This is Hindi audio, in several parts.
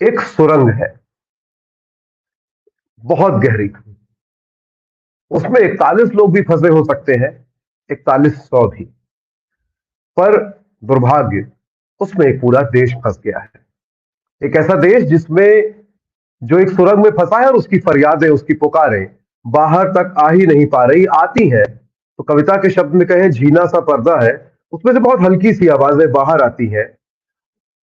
एक सुरंग है, बहुत गहरी। उसमें 41 लोग भी फंसे हो सकते हैं, 4100 भी। पर दुर्भाग्य, उसमें एक पूरा देश फंस गया है। एक ऐसा देश जिसमें जो एक सुरंग में फंसा है और उसकी फरियादें, उसकी पुकारें बाहर तक आ ही नहीं पा रही, आती हैं तो कविता के शब्द में कहें झीना सा पर्दा है, उसमें से बहुत हल्की सी आवाजें बाहर आती हैं।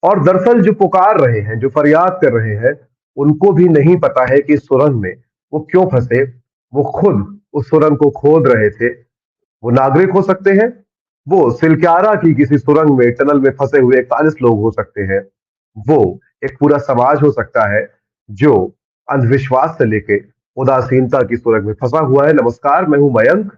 और दरअसल जो पुकार रहे हैं, जो फरियाद कर रहे हैं, उनको भी नहीं पता है कि इस सुरंग में वो क्यों फंसे। वो खुद उस सुरंग को खोद रहे थे। वो नागरिक हो सकते हैं, वो सिलक्यारा की किसी सुरंग में, टनल में फंसे हुए 41 लोग हो सकते हैं, वो एक पूरा समाज हो सकता है जो अंधविश्वास से लेके उदासीनता की सुरंग में फंसा हुआ है। नमस्कार, मैं हूं मयंक।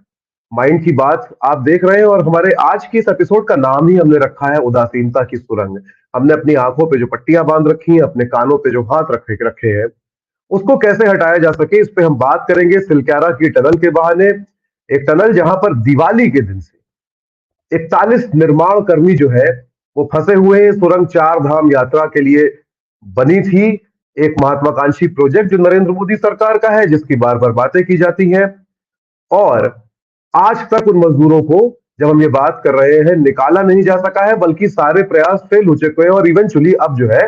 माइंड की बात आप देख रहे हैं और हमारे आज के इस एपिसोड का नाम ही हमने रखा है उदासीनता की सुरंग। हमने अपनी आंखों पे जो पट्टियां बांध रखी हैं, अपने कानों पे जो हाथ रखे रखे हैं, उसको कैसे हटाया जा सके, इस पे हम बात करेंगे। सिलक्यारा की टनल के बहाने, एक टनल जहां पर दिवाली के दिन से 41 निर्माण कर्मी जो है वो फंसे हुए हैं। सुरंग चार धाम यात्रा के लिए बनी थी, एक महत्वाकांक्षी प्रोजेक्ट जो नरेंद्र मोदी सरकार का है, जिसकी बार बार बातें की जाती हैं। और आज तक उन मजदूरों को, जब हम ये बात कर रहे हैं, निकाला नहीं जा सका है, बल्कि सारे प्रयास फेल हो चुके हैं। और इवेंचुअली अब जो है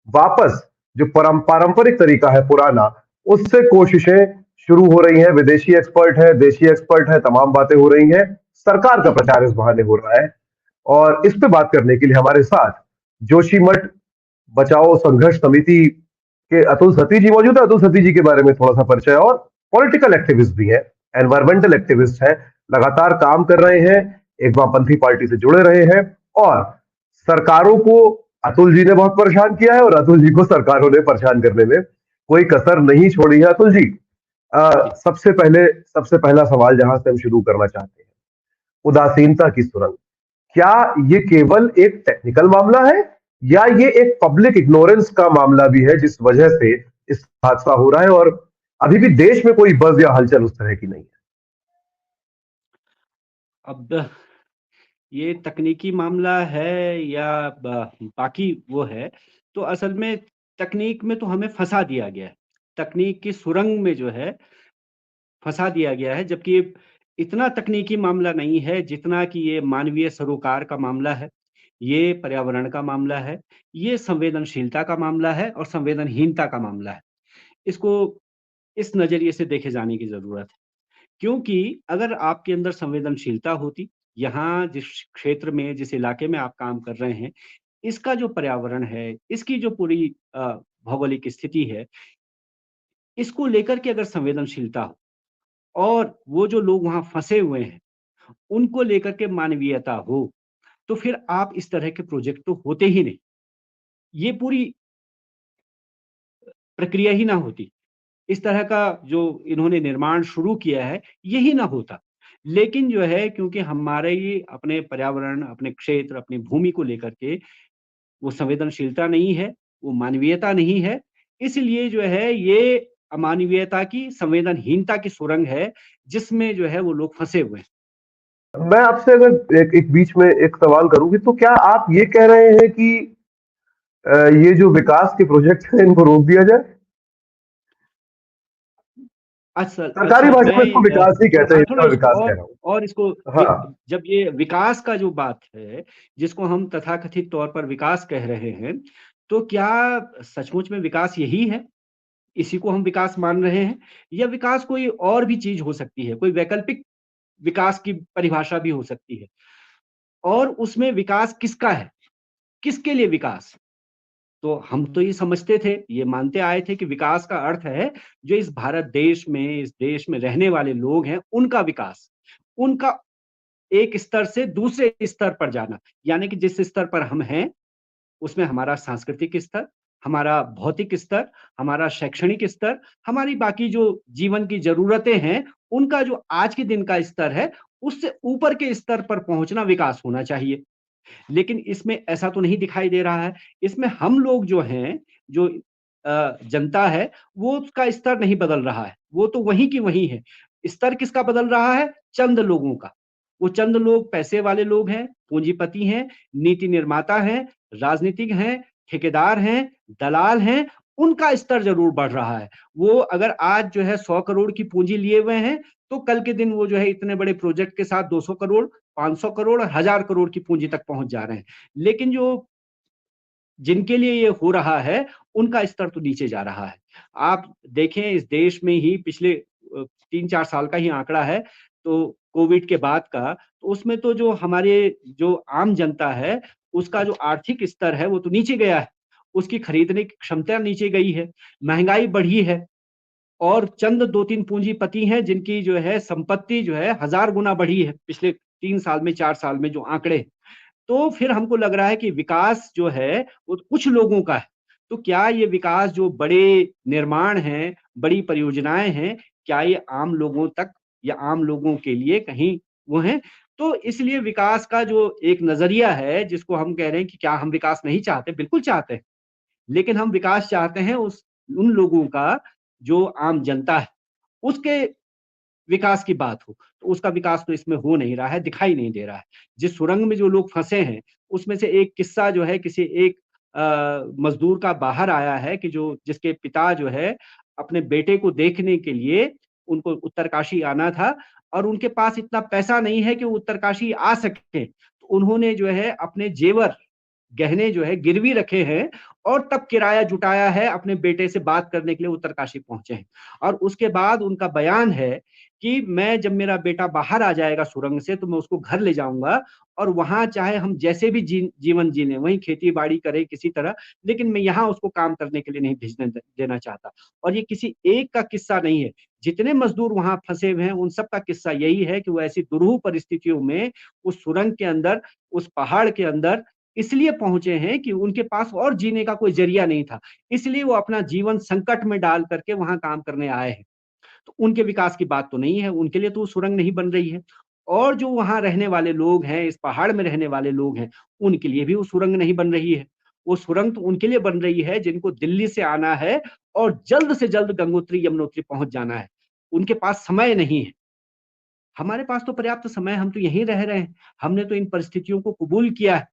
वापस जो पारंपरिक तरीका है पुराना, उससे कोशिशें शुरू हो रही हैं। विदेशी एक्सपर्ट है, देशी एक्सपर्ट है, तमाम बातें हो रही हैं। सरकार का प्रचार इस बहाने हो रहा है। और इस पे बात करने के लिए हमारे साथ जोशीमठ बचाओ संघर्ष समिति के अतुल सती जी मौजूद है। अतुल सती जी के बारे में थोड़ा सा परिचय, और पॉलिटिकल एक्टिविस्ट भी है, एनवायरमेंटल एक्टिविस्ट है, लगातार काम कर रहे हैं, एक वामपंथी पार्टी से जुड़े रहे हैं। और सरकारों को अतुल जी ने बहुत परेशान किया है और अतुल जी को सरकारों ने परेशान करने में कोई कसर नहीं छोड़ी है। अतुल जी, जी। सबसे पहला सवाल जहां से हम शुरू करना चाहते हैं, उदासीनता की सुरंग, क्या ये केवल एक टेक्निकल मामला है या ये एक पब्लिक इग्नोरेंस का मामला भी है, जिस वजह से इस हादसा हो रहा है और अभी भी देश में कोई बज़ या हलचल उस तरह की नहीं है? अब ये तकनीकी मामला है या बाकी वो है, तो असल में तकनीक में तो हमें फंसा दिया गया है। तकनीक की सुरंग में जो है फंसा दिया गया है, जबकि ये इतना तकनीकी मामला नहीं है जितना कि ये मानवीय सरोकार का मामला है, ये पर्यावरण का मामला है, ये संवेदनशीलता का मामला है और संवेदनहीनता का मामला है। इसको इस नज़रिए से देखे जाने की ज़रूरत है। क्योंकि अगर आपके अंदर संवेदनशीलता होती, यहाँ जिस क्षेत्र में, जिस इलाके में आप काम कर रहे हैं, इसका जो पर्यावरण है, इसकी जो पूरी भौगोलिक स्थिति है, इसको लेकर के अगर संवेदनशीलता हो और वो जो लोग वहाँ फँसे हुए हैं, उनको लेकर के मानवीयता हो, तो फिर आप इस तरह के प्रोजेक्ट तो होते ही नहीं। ये पूरी प्रक्रिया ही ना होती। इस तरह का जो इन्होंने निर्माण शुरू किया है, यही ना होता। लेकिन जो है, क्योंकि हमारे ये अपने पर्यावरण, अपने क्षेत्र, अपनी भूमि को लेकर के वो संवेदनशीलता नहीं है, वो मानवीयता नहीं है, इसलिए जो है ये अमानवीयता की, संवेदनहीनता की सुरंग है, जिसमें जो है वो लोग फँसे हुए हैं। मैं आपसे अगर एक बीच में एक सवाल करूंगी, तो क्या आप ये कह रहे हैं कि ये जो विकास के प्रोजेक्ट हैं इनको रोक दिया जाए? सरकारी अच्छा, भाषा में इसको मैं विकास ही कहते हैं, थोड़ा इसका इसको विकास कह रहा और इसको हूँ। हाँ। जब ये विकास का जो बात है, जिसको हम तथाकथित तौर पर विकास कह रहे हैं, तो क्या सचमुच में विकास यही है? इसी को हम विकास मान रहे हैं? या विकास कोई और भी चीज़ हो सकती है, कोई वैकल्पिक विकास की परिभाषा भी हो सकती है? और उसमें विकास किसका है? किसके लिए विकास? तो हम तो ये समझते थे, ये मानते आए थे कि विकास का अर्थ है, जो इस भारत देश में, इस देश में रहने वाले लोग हैं, उनका विकास। उनका एक स्तर से दूसरे स्तर पर जाना। यानी कि जिस स्तर पर हम हैं, उसमें हमारा सांस्कृतिक स्तर, हमारा भौतिक स्तर, हमारा शैक्षणिक स्तर, हमारी बाकी जो जीवन की ज़रूरतें हैं, उनका जो आज के दिन का स्तर है, उससे ऊपर के स्तर पर पहुँचना विकास होना चाहिए। लेकिन इसमें ऐसा तो नहीं दिखाई दे रहा है। इसमें हम लोग जो हैं, जो जनता है, वो उसका स्तर नहीं बदल रहा है। वो तो वहीं की वहीं है। स्तर किसका बदल रहा है? चंद लोगों का। वो चंद लोग पैसे वाले लोग हैं, पूँजीपति हैं, नीति निर्माता हैं, राजनीतिक हैं, ठेकेदार हैं, दलाल हैं, उनका स्तर ज़रूर बढ़ रहा है। वो अगर आज जो है 100 करोड़ की पूँजी लिए हुए हैं, तो कल के दिन वो जो है इतने बड़े प्रोजेक्ट के साथ 200 करोड़, 500 करोड़ और 1000 करोड़ की पूँजी तक पहुँच जा रहे हैं। लेकिन जो जिनके लिए ये हो रहा है, उनका स्तर तो नीचे जा रहा है। आप देखें इस देश में ही पिछले 3-4 साल का ही आंकड़ा है, तो कोविड के बाद का, तो उसमें तो जो हमारे जो आम जनता है, उसका जो आर्थिक स्तर है, वो तो नीचे गया है। उसकी खरीदने की क्षमता नीचे गई है, महँगाई बढ़ी है और चंद 2-3 पूंजीपति हैं, जिनकी जो है संपत्ति जो है 1000 गुना बढ़ी है, पिछले 3 साल में, 4 साल में जो आंकड़े तो फिर हमको लग रहा है कि विकास जो है, वो कुछ लोगों का है। तो क्या ये विकास जो बड़े निर्माण हैं, बड़ी परियोजनाएँ हैं, क्या ये आम लोगों तक या आम लोगों के लिए कहीं वो हैं? तो इसलिए विकास का जो एक नज़रिया है, जिसको हम कह रहे हैं कि क्या हम विकास नहीं चाहते? बिल्कुल चाहते हैं। लेकिन हम विकास चाहते हैं उन लोगों का, जो आम जनता है, उसके विकास की बात हो, तो उसका विकास तो इसमें हो नहीं रहा है, दिखाई नहीं दे रहा है। जिस सुरंग में जो लोग फँसे हैं, उसमें से एक किस्सा जो है किसी एक मज़दूर का बाहर आया है कि जो जिसके पिता जो है, अपने बेटे को देखने के लिए उनको उत्तरकाशी आना था और उनके पास इतना पैसा नहीं है कि वो उत्तरकाशी आ सकें। तो उन्होंने जो है अपने जेवर गहने जो है गिरवी रखे हैं और तब किराया जुटाया है, अपने बेटे से बात करने के लिए उत्तरकाशी पहुँचे हैं। और उसके बाद उनका बयान है कि मैं जब मेरा बेटा बाहर आ जाएगा सुरंग से तो मैं उसको घर ले जाऊँगा और वहाँ चाहे हम जैसे भी जीवन जी लें, वहीं खेती-बाड़ी करें किसी तरह, लेकिन मैं यहाँ उसको काम करने के लिए नहीं भेजने देना चाहता। और ये किसी एक का किस्सा नहीं है, जितने मज़दूर वहाँ फँसे हुए हैं, उन सब का किस्सा यही है कि वो ऐसी दुरूह परिस्थितियों में उस सुरंग के अंदर, उस पहाड़ के अंदर इसलिए पहुँचे हैं कि उनके पास और जीने का कोई ज़रिया नहीं था। इसलिए वो अपना जीवन संकट में डाल कर के वहाँ काम करने आए हैं। तो उनके विकास की बात तो नहीं है, उनके लिए तो वो सुरंग नहीं बन रही है। और जो वहाँ रहने वाले लोग हैं, इस पहाड़ में रहने वाले लोग हैं, उनके लिए भी वो सुरंग नहीं बन रही है। वो सुरंग तो उनके लिए बन रही है जिनको दिल्ली से आना है और जल्द से जल्द गंगोत्री, यमुनोत्री पहुँच जाना है। उनके पास समय नहीं है। हमारे पास तो पर्याप्त समय है, हम तो यहीं रह रहे हैं। हमने तो इन परिस्थितियों को कबूल किया है।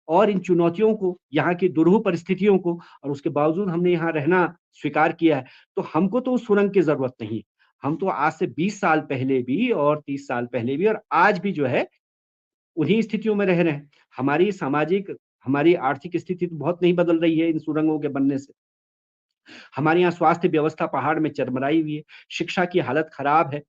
और इन चुनौतियों को, यहाँ की दुरूह परिस्थितियों को और उसके बावजूद हमने यहाँ रहना स्वीकार किया है, तो हमको तो उस सुरंग की ज़रूरत नहीं। हम तो आज से 20 साल पहले भी और 30 साल पहले भी और आज भी जो है, उन्हीं स्थितियों में रह रहे हैं। हमारी सामाजिक, हमारी आर्थिक स्थिति तो बहुत नहीं बदल रही है इन सुरंगों के बनने से। हमारे यहाँ स्वास्थ्य व्यवस्था पहाड़ में चरमराई हुई है, शिक्षा की हालत खराब है।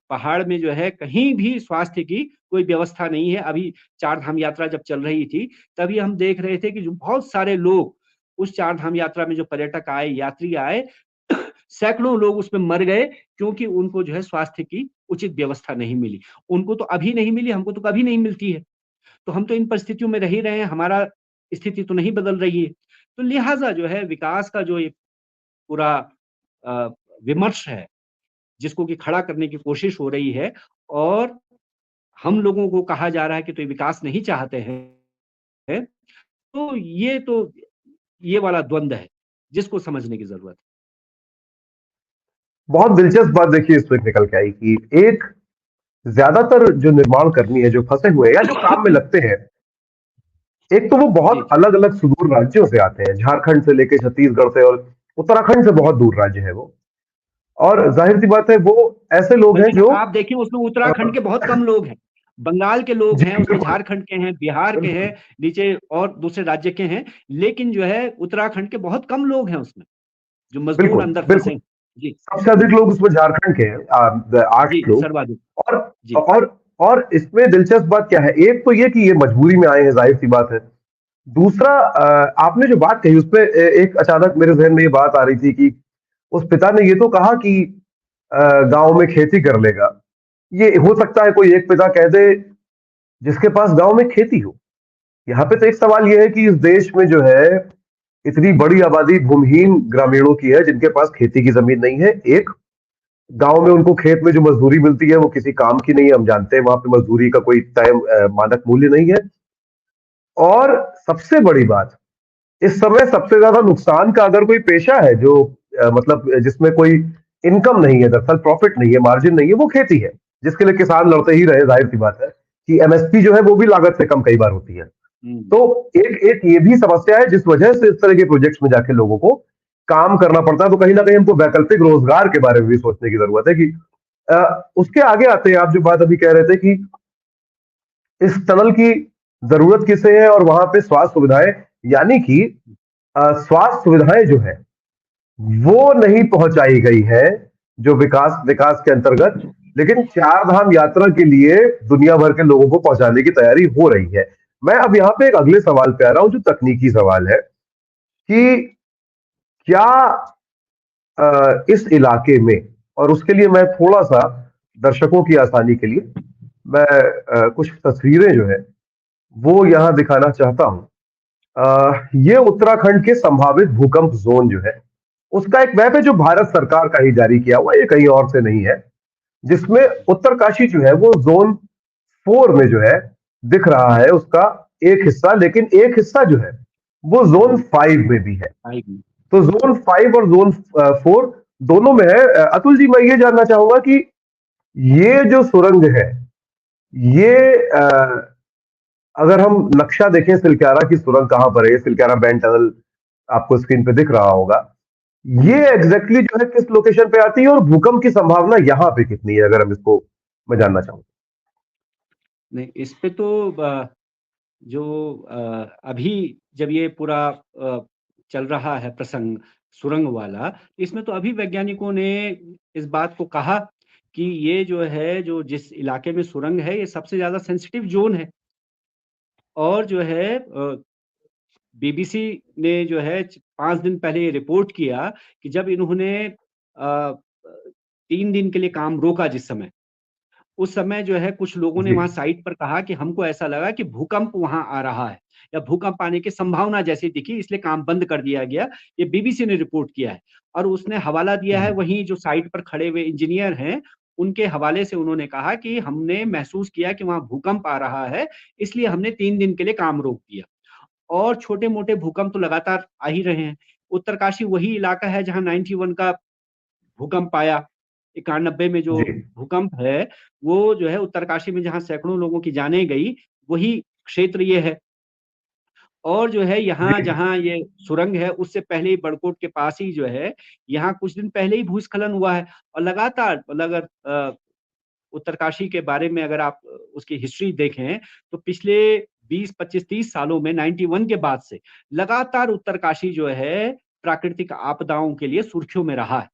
पहाड़ में जो है कहीं भी स्वास्थ्य की कोई व्यवस्था नहीं है। अभी चार धाम यात्रा जब चल रही थी, तभी हम देख रहे थे कि जो बहुत सारे लोग उस चार धाम यात्रा में जो पर्यटक आए, यात्री आए, सैकड़ों लोग उसमें मर गए क्योंकि उनको जो है स्वास्थ्य की उचित व्यवस्था नहीं मिली। उनको तो अभी नहीं मिली, हमको तो कभी नहीं मिलती है। तो हम तो इन परिस्थितियों में रह ही रहे हैं, हमारा स्थिति तो नहीं बदल रही है। तो लिहाज़ा जो है विकास का जो ये पूरा अ, विमर्श है, जिसको कि खड़ा करने की कोशिश हो रही है और हम लोगों को कहा जा रहा है कि तो ये विकास नहीं चाहते हैं, तो ये वाला द्वंद है, जिसको समझने की ज़रूरत है। बहुत दिलचस्प बात देखिए इसमें निकल के आई कि एक ज्यादातर जो निर्माण कर्मी है जो फंसे हुए हैं या जो काम में लगते हैं, एक तो वो जी, बहुत जी। अलग अलग सुदूर राज्यों से आते हैं, झारखंड से लेके छत्तीसगढ़ से और उत्तराखंड से बहुत दूर राज्य है वो। और जाहिर सी बात है वो ऐसे लोग हैं बल्कि जो आप देखिए उसमें अ, उत्तराखंड के बहुत कम लोग हैं। बंगाल के लोग जी हैं, उसमें बिल्कुल झारखंड के हैं, बिहार के हैं, बिल्कुल नीचे और दूसरे राज्य के हैं, लेकिन जो है उत्तराखंड के बहुत कम लोग हैं उसमें, जो मज़दूर बिल्कुल अंदर फँसे बिल्कुल। हैं। जी, सबसे अधिक लोग उसमें झारखंड के हैं, आठ जी, लोग। सर्वाधिक। और जी, और और इसमें दिलचस्प बात क्या है, एक तो ये कि ये मजबूरी में आए हैं, जाहिर सी बात है। दूसरा, आपने जो बात कही उसपे एक अचानक मेरे जहन में ये बात आ रही थी कि उस पिता ने ये तो कहा कि गांव में खेती कर लेगा। ये हो सकता है कोई एक पिता कह दे जिसके पास गांव में खेती हो। यहाँ पे तो एक सवाल ये है कि इस देश में जो है इतनी बड़ी आबादी भूमिहीन ग्रामीणों की है जिनके पास खेती की जमीन नहीं है। एक गांव में उनको खेत में जो मजदूरी मिलती है वो किसी काम की नहीं है, हम जानते हैं वहां पे मजदूरी का कोई तय मानक मूल्य नहीं है। और सबसे बड़ी बात, इस समय सबसे ज्यादा नुकसान का अगर कोई पेशा है जो मतलब जिसमें कोई इनकम नहीं है, दरअसल प्रॉफिट नहीं है, मार्जिन नहीं है, वो खेती है, जिसके लिए किसान लड़ते ही रहे। जाहिर सी बात है कि एमएसपी जो है वो भी लागत से कम कई बार होती है। हम्म। तो एक एक ये भी समस्या है, जिस वजह से इस तरह के प्रोजेक्ट्स में जाके लोगों को काम करना पड़ता है। तो कहीं ना कहीं हमको वैकल्पिक रोजगार के बारे में भी सोचने की जरूरत है कि उसके आगे आते हैं। आप जो बात अभी कह रहे थे कि इस टनल की जरूरत किसे है और वहां पे स्वास्थ्य सुविधाएं, यानी कि स्वास्थ्य सुविधाएं जो है वो नहीं पहुंचाई गई है जो विकास विकास के अंतर्गत, लेकिन चार धाम यात्रा के लिए दुनिया भर के लोगों को पहुंचाने की तैयारी हो रही है। मैं अब यहाँ पे एक अगले सवाल पे आ रहा हूं, जो तकनीकी सवाल है कि क्या इस इलाके में, और उसके लिए मैं थोड़ा सा दर्शकों की आसानी के लिए मैं कुछ तस्वीरें जो है वो यहां दिखाना चाहता हूं। ये उत्तराखंड के संभावित भूकंप जोन जो है उसका एक मैप है, जो भारत सरकार का ही जारी किया हुआ है, ये कहीं और से नहीं है, जिसमें उत्तरकाशी जो है वो जोन 4 में जो है दिख रहा है उसका एक हिस्सा, लेकिन एक हिस्सा जो है वो जोन 5 में भी है। आएगी। तो जोन 5 और जोन 4 दोनों में है। अतुल जी, मैं ये जानना चाहूंगा कि ये जो सुरंग है, ये अगर हम नक्शा देखें सिलक्यारा की सुरंग कहां पर है, ये सिलक्यारा बैंड टनल आपको स्क्रीन पे दिख रहा होगा, ये हम्म। एग्जैक्टली जो है किस लोकेशन पे आती है और भूकंप की संभावना यहां पे कितनी है, अगर हम इसको मैं जानना चाहूँ। नहीं, इस पे तो जो अभी जब ये पूरा चल रहा है प्रसंग सुरंग वाला, इसमें तो अभी वैज्ञानिकों ने इस बात को कहा कि ये जो है, जो जिस इलाके में सुरंग है, ये सबसे ज्यादा सेंसिटिव जोन है। और जो है बीबीसी ने जो है 5 दिन पहले ये रिपोर्ट किया कि जब इन्होंने 3 दिन के लिए काम रोका, जिस समय, उस समय जो है कुछ लोगों ने जी वहां साइट पर कहा कि हमको ऐसा लगा कि भूकंप वहां आ रहा है या भूकंप आने की संभावना जैसी दिखी, इसलिए काम बंद कर दिया गया। ये बीबीसी ने रिपोर्ट किया है और उसने हवाला दिया है, वहीं जो साइट पर खड़े हुए इंजीनियर हैं उनके हवाले से उन्होंने कहा कि हमने महसूस किया कि वहां भूकंप आ रहा है, इसलिए हमने 3 दिन के लिए काम रोक दिया। और छोटे मोटे भूकंप तो लगातार आ ही रहे हैं। उत्तरकाशी वही इलाका है जहां 91 का भूकंप आया। 91 में जो जी भूकंप है, वो जो है उत्तरकाशी में जहाँ सैकड़ों लोगों की जानें गई, वही क्षेत्र ये है। और जो है यहाँ जी जहाँ ये सुरंग है, उससे पहले ही बड़कोट के पास ही जो है, यहाँ कुछ दिन पहले ही भूस्खलन हुआ है। और लगातार, मतलब अगर उत्तरकाशी के बारे में अगर आप उसकी हिस्ट्री देखें, तो पिछले 20, 25, 30 सालों में 91 के बाद से लगातार उत्तरकाशी जो है प्राकृतिक आपदाओं के लिए सुर्खियों में रहा है।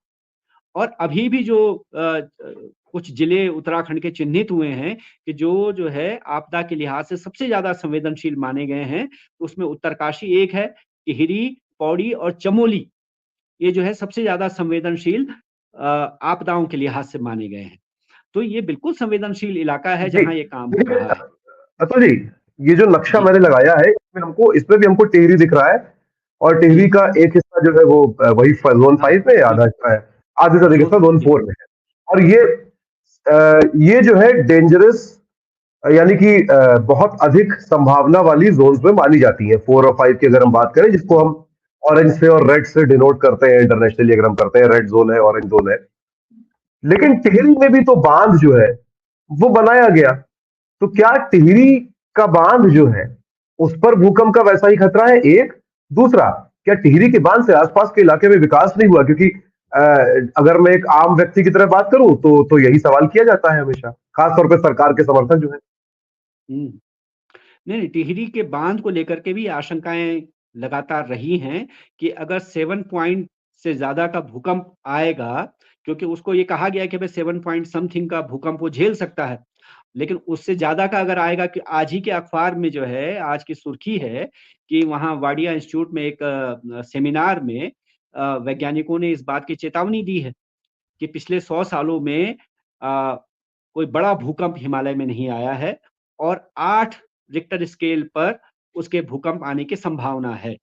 और अभी भी जो कुछ जिले उत्तराखंड के चिन्हित हुए हैं कि जो है आपदा के लिहाज से सबसे ज्यादा संवेदनशील माने गए हैं, तो उसमें उत्तरकाशी एक है, टिहरी, पौड़ी और चमोली, ये जो है सबसे ज्यादा संवेदनशील आपदाओं के लिहाज से माने गए हैं। तो ये बिल्कुल संवेदनशील इलाका है जी। जहां ये काम हो देखिए रहा है। अतुल जी, ये जो नक्शा जी। मैंने लगाया है इसमें भी हमको टिहरी दिख रहा है, और टिहरी जी। का एक हिस्सा जो है वो वही हाँ। जोन 5 में है, आधा हिस्सा है, आधे से अधिक हिस्सा जोन जी। 4 में है। और ये जो है डेंजरस, यानी कि बहुत अधिक संभावना वाली जोन्स में मानी जाती है, 4 और 5 की अगर हम बात करें, जिसको हम ऑरेंज से और रेड से डिनोट करते हैं इंटरनेशनली। अगर हम करते हैं, रेड जोन है, ऑरेंज जोन है। लेकिन टिहरी में भी तो बांध जो है वो बनाया गया। तो क्या टिहरी का बांध जो है उस पर भूकंप का वैसा ही खतरा है? एक दूसरा, क्या टिहरी के बांध से आसपास के इलाके में विकास नहीं हुआ? क्योंकि अ, अगर मैं एक आम व्यक्ति की तरह बात करूं तो यही सवाल किया जाता है हमेशा, खासतौर पर सरकार के समर्थक जो है। हम्म। नहीं नहीं, टिहरी के बांध को लेकर के भी आशंकाएं लगातार रही हैं कि अगर 7 पॉइंट से ज्यादा का भूकंप आएगा, क्योंकि उसको ये कहा गया है कि भाई 7 पॉइंट समथिंग का भूकंप वो झेल सकता है, लेकिन उससे ज्यादा का अगर आएगा, कि आज ही के अखबार में जो है आज की सुर्खी है कि वहाँ वाडिया इंस्टीट्यूट में एक सेमिनार में वैज्ञानिकों ने इस बात की चेतावनी दी है कि पिछले 100 सालों में कोई बड़ा भूकंप हिमालय में नहीं आया है, और 8 रिक्टर स्केल पर उसके भूकंप आने की संभावना है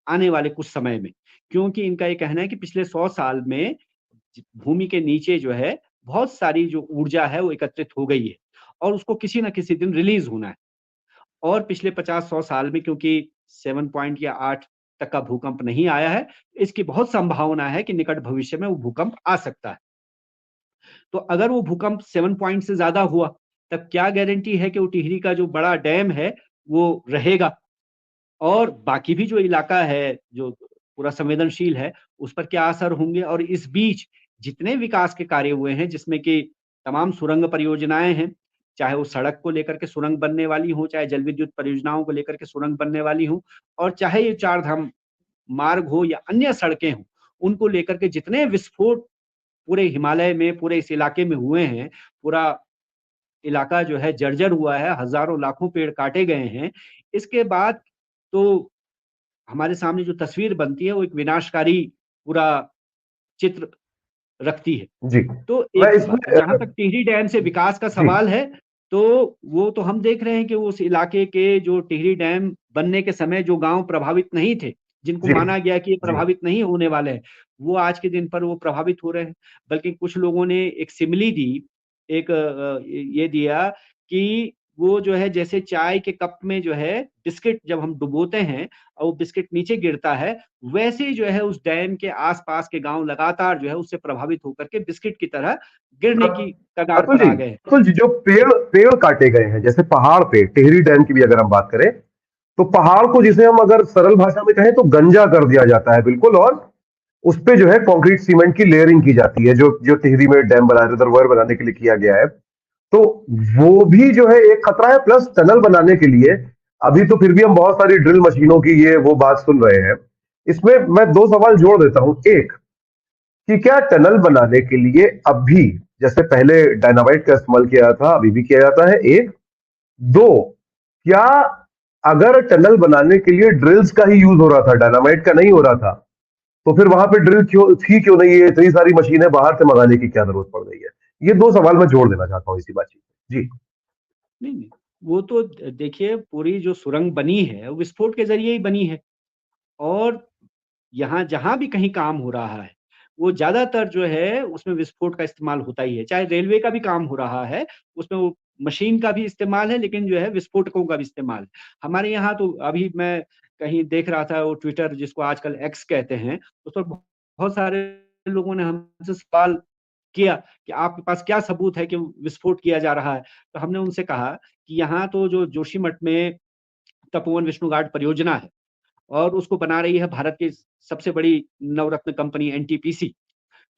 आने वाले कुछ समय में। क्योंकि इनका ये कहना है कि पिछले 100 साल में भूमि के नीचे जो है बहुत सारी जो ऊर्जा है वो एकत्रित हो गई है, और उसको किसी ना किसी दिन रिलीज होना है। और पिछले 50-100 साल में क्योंकि 7 पॉइंट या 8 तक का भूकंप नहीं आया है, इसकी बहुत संभावना है कि निकट भविष्य में वो भूकंप आ सकता है। तो अगर वो भूकंप 7 पॉइंट से ज्यादा हुआ, तब क्या गारंटी है कि वो टिहरी का जो बड़ा डैम है वो रहेगा, और बाकी भी जो इलाका है, जो पूरा संवेदनशील है, उस पर क्या असर होंगे। और इस बीच जितने विकास के कार्य हुए हैं, जिसमें कि तमाम सुरंग परियोजनाएँ हैं, चाहे वो सड़क को लेकर के सुरंग बनने वाली हो, चाहे जल विद्युत परियोजनाओं को लेकर के सुरंग बनने वाली हो, और चाहे ये चार धाम मार्ग हो या अन्य सड़कें हों, उनको लेकर के जितने विस्फोट पूरे हिमालय में, पूरे इस इलाके में हुए हैं, पूरा इलाका जो है जर्जर हुआ है, हज़ारों लाखों पेड़ काटे गए हैं। इसके बाद तो हमारे सामने जो तस्वीर बनती है, वो एक विनाशकारी पूरा चित्र रखती है। जी। तो मैं एक ही इसमें बात है, जहाँ तक टिहरी डैम से विकास का जी, सवाल है, तो वो तो हम देख रहे हैं कि उस इलाके के जो टिहरी डैम बनने के समय जो गाँव प्रभावित नहीं थे, जिनको जी, माना गया कि ये जी। प्रभावित नहीं होने वाले हैं, वो आज के दिन पर वो प्रभावित हो रहे हैं। बल्कि कुछ लोगों ने एक सिमिली दी, एक ये दिया कि वो जो है जैसे चाय के कप में जो है बिस्किट जब हम डुबोते हैं और वो बिस्किट नीचे गिरता है, वैसे ही जो है उस डैम के आस-पास के गाँव लगातार जो है उससे प्रभावित होकर के बिस्किट की तरह गिरने की कगार अतुल पर जी, आ गए हैं। अतुल जी, जो पेड़ पेड़ काटे गए हैं, जैसे पहाड़ पे टिहरी डैम की भी अगर हम बात करें, तो पहाड़ को जिसे हम अगर सरल भाषा में कहें तो गंजा कर दिया जाता है बिल्कुल, और उस पे जो है कंक्रीट सीमेंट की लेयरिंग की जाती है, जो जो टिहरी में डैम बना रिजर्वायर बनाने के लिए किया गया है। तो वो भी जो है एक खतरा है, प्लस टनल बनाने के लिए अभी तो फिर भी हम बहुत सारी ड्रिल मशीनों की ये वो बात सुन रहे हैं। इसमें मैं दो सवाल जोड़ देता हूं। एक, कि क्या टनल बनाने के लिए अब भी, जैसे पहले डायनामाइट का इस्तेमाल किया जाता था, अभी भी किया जाता है? एक, दो, क्या अगर टनल बनाने के लिए ड्रिल्स का ही यूज हो रहा था, डायनामाइट का नहीं हो रहा था, तो फिर वहां पे ड्रिल क्यों नहीं है? इतनी सारी मशीनें बाहर से मंगाने की क्या जरूरत पड़ रही है? ये दो सवाल मैं जोड़ देना चाहता हूँ इसी बातचीत में। जी। नहीं, नहीं, वो तो देखिए पूरी जो सुरंग बनी है, वो विस्फोट के ज़रिए ही बनी है, और यहाँ जहाँ भी कहीं काम हो रहा है, वो ज़्यादातर जो है उसमें विस्फोट का इस्तेमाल होता ही है। चाहे रेलवे का भी काम हो रहा है, उसमें वो मशीन का भी इस्तेमाल है, लेकिन जो है विस्फोटकों का भी इस्तेमाल है। हमारे यहाँ तो अभी मैं कहीं देख रहा था, वो ट्विटर जिसको आजकल एक्स कहते हैं, उस पर बहुत सारे लोगों ने हमसे सवाल किया कि आपके पास क्या सबूत है कि विस्फोट किया जा रहा है? तो हमने उनसे कहा कि यहाँ तो जो जोशीमठ में तपोवन विष्णु घाट परियोजना है, और उसको बना रही है भारत की सबसे बड़ी नवरत्न कंपनी एनटीपीसी।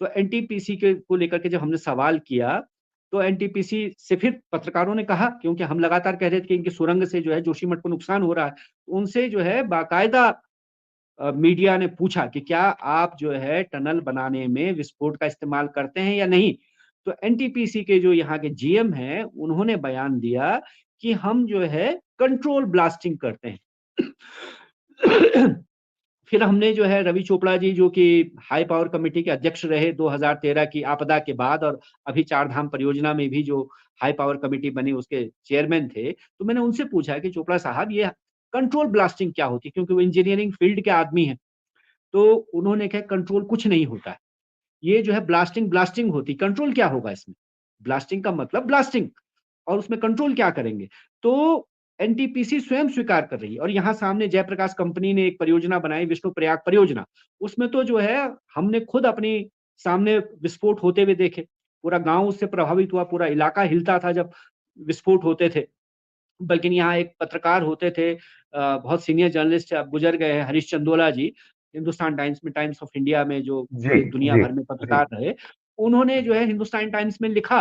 तो एनटीपीसी के को लेकर के जब हमने सवाल किया, तो एनटीपीसी से फिर पत्रकारों ने कहा, क्योंकि हम लगातार कह रहे थे कि इनकी सुरंग से जो है जोशीमठ को नुकसान हो रहा है। उनसे जो है बाकायदा मीडिया ने पूछा कि क्या आप जो है टनल बनाने में विस्फोट का इस्तेमाल करते हैं या नहीं? तो एनटीपीसी के जो यहाँ के जीएम हैं, उन्होंने बयान दिया कि हम जो है कंट्रोल ब्लास्टिंग करते हैं। फिर हमने जो है रवि चोपड़ा जी, जो कि हाई पावर कमेटी के अध्यक्ष रहे 2013 की आपदा के बाद, और अभी चार धाम परियोजना में भी जो हाई पावर कमेटी बनी उसके चेयरमैन थे, तो मैंने उनसे पूछा कि चोपड़ा साहब, ये कंट्रोल ब्लास्टिंग क्या होती है? क्योंकि वो इंजीनियरिंग फील्ड के आदमी हैं। तो उन्होंने कहा कंट्रोल कुछ नहीं होता है। ये जो है ब्लास्टिंग ब्लास्टिंग होती है, कंट्रोल क्या होगा इसमें? ब्लास्टिंग का मतलब ब्लास्टिंग, और उसमें कंट्रोल क्या करेंगे? तो एनटीपीसी स्वयं स्वीकार कर रही है, और यहाँ सामने जयप्रकाश कंपनी ने एक परियोजना बनाई, विष्णु प्रयाग परियोजना। उसमें तो जो है हमने खुद अपनी सामने विस्फोट होते हुए देखे। पूरा गाँव उससे प्रभावित हुआ, पूरा इलाका हिलता था जब विस्फोट होते थे। बल्कि यहाँ एक पत्रकार होते थे, बहुत सीनियर जर्नलिस्ट, अब गुज़र गए हैं, हरीश चंदोला जी, हिंदुस्तान टाइम्स में, टाइम्स ऑफ इंडिया में जो जी, पूरे दुनिया जी, भर में जी, पत्रकार रहे। उन्होंने जो है हिंदुस्तान टाइम्स में लिखा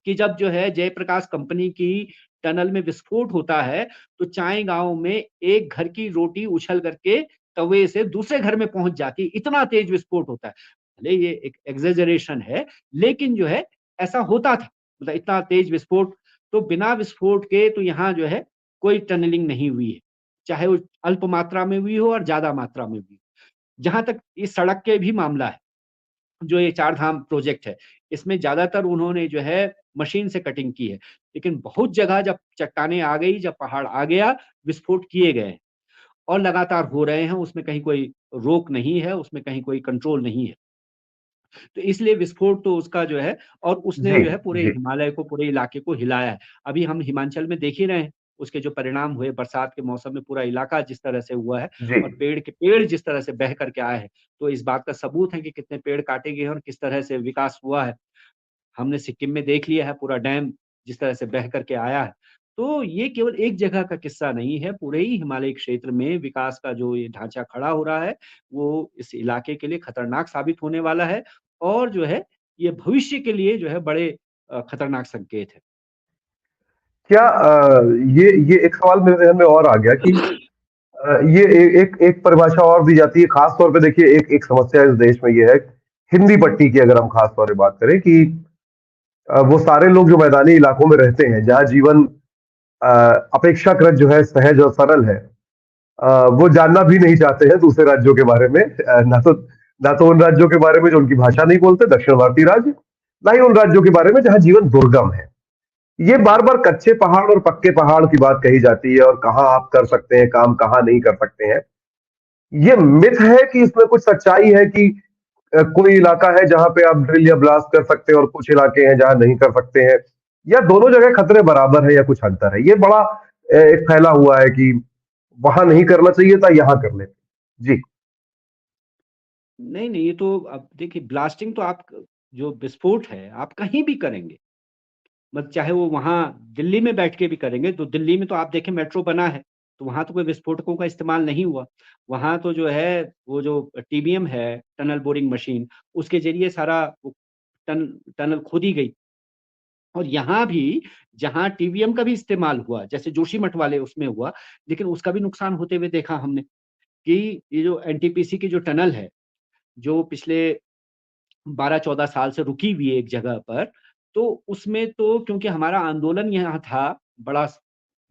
कि जब जो है जयप्रकाश कंपनी की टनल में विस्फोट होता है, तो चाय गाँव में एक घर की रोटी उछल करके तवे से दूसरे घर में पहुँच जाती है, इतना तेज़ विस्फोट होता है। भले ये एक एक्सेजरेशन है, लेकिन जो है ऐसा होता था। मतलब इतना तेज़ विस्फोट, तो बिना विस्फोट के तो यहाँ जो है कोई टनलिंग नहीं हुई है। चाहे वो अल्प मात्रा में हुई हो और ज़्यादा मात्रा में हुई हो। जहाँ तक इस सड़क के भी मामला है, जो ये चार धाम प्रोजेक्ट है, इसमें ज़्यादातर उन्होंने जो है मशीन से कटिंग की है। लेकिन बहुत जगह जब चट्टानें आ गई, जब पहाड़ आ गया, विस्फोट किए गए हैं, और लगातार हो रहे हैं, उसमें कहीं कोई रोक नहीं है, उसमें कहीं कोई कंट्रोल नहीं है। तो इसलिए विस्फोट तो उसका जो है, और उसने जी, जो है पूरे जी, हिमालय को, पूरे इलाके को हिलाया है। अभी हम हिमाचल में देख ही रहे हैं, उसके जो परिणाम हुए बरसात के मौसम में, पूरा इलाका जिस तरह से हुआ है, जी, और पेड़ के पेड़ जिस तरह से बह करके आए हैं, तो इस बात का सबूत है कि कितने पेड़ काटे गए हैं और किस तरह से विकास हुआ है। हमने सिक्किम में देख लिया है पूरा डैम जिस तरह से बह करके आया है। तो ये केवल एक जगह का किस्सा नहीं है, पूरे ही हिमालय क्षेत्र में विकास का जो ये ढांचा खड़ा हो रहा है, वो इस इलाके के लिए खतरनाक साबित होने वाला है और जो है, ये भविष्य के लिए जो है बड़े खतरनाक संकेत है। क्या ये एक सवाल मेरे ज़हन में और आ गया कि ये एक एक परिभाषा और दी जाती है, खास तौर पे देखिए एक एक समस्या इस देश में ये है, हिंदी पट्टी की अगर हम खास तौर पे बात करें कि वो सारे लोग जो मैदानी इलाकों में रहते हैं, जहाँ जीवन अ, अपेक्षाकृत जो है सहज और सरल है, वो जानना भी नहीं चाहते हैं दूसरे राज्यों के बारे में, ना तो उन राज्यों के बारे में जो उनकी भाषा नहीं बोलते, दक्षिण भारतीय राज्य, ना ही उन राज्यों के बारे में जहाँ जीवन दुर्गम है। ये बार बार कच्चे पहाड़ और पक्के पहाड़ की बात कही जाती है, और कहाँ आप कर सकते हैं काम, कहाँ नहीं कर सकते हैं। ये मिथ है कि इसमें कुछ सच्चाई है कि कोई इलाका है जहां पे आप ड्रिल या ब्लास्ट कर सकते हैं और कुछ इलाके हैं जहां नहीं कर सकते हैं, या दोनों जगह खतरे बराबर है या कुछ अंतर है? ये बड़ा एक फैला हुआ है कि वहां नहीं करना चाहिए था, यहां कर लेते। जी। नहीं, नहीं, ये तो अब देखिए ब्लास्टिंग तो आप जो विस्फोट है, आप कहीं भी करेंगे। मत चाहे वो वहाँ दिल्ली में बैठ के भी करेंगे, तो दिल्ली में तो आप देखें मेट्रो बना है, तो वहाँ तो कोई विस्फोटकों का इस्तेमाल नहीं हुआ। वहाँ तो जो है, वो जो टीबीएम है, टनल बोरिंग मशीन, उसके ज़रिए सारा वो टनल खोदी गई। और यहाँ भी जहाँ टीबीएम का भी इस्तेमाल हुआ, जैसे जोशीमठ वाले उसमें हुआ, लेकिन उसका भी नुकसान होते हुए देखा हमने कि ये जो एनटीपीसी की जो टनल है, जो पिछले 12-14 साल से रुकी हुई है एक जगह पर, तो उसमें तो क्योंकि हमारा आंदोलन यहाँ था, बड़ा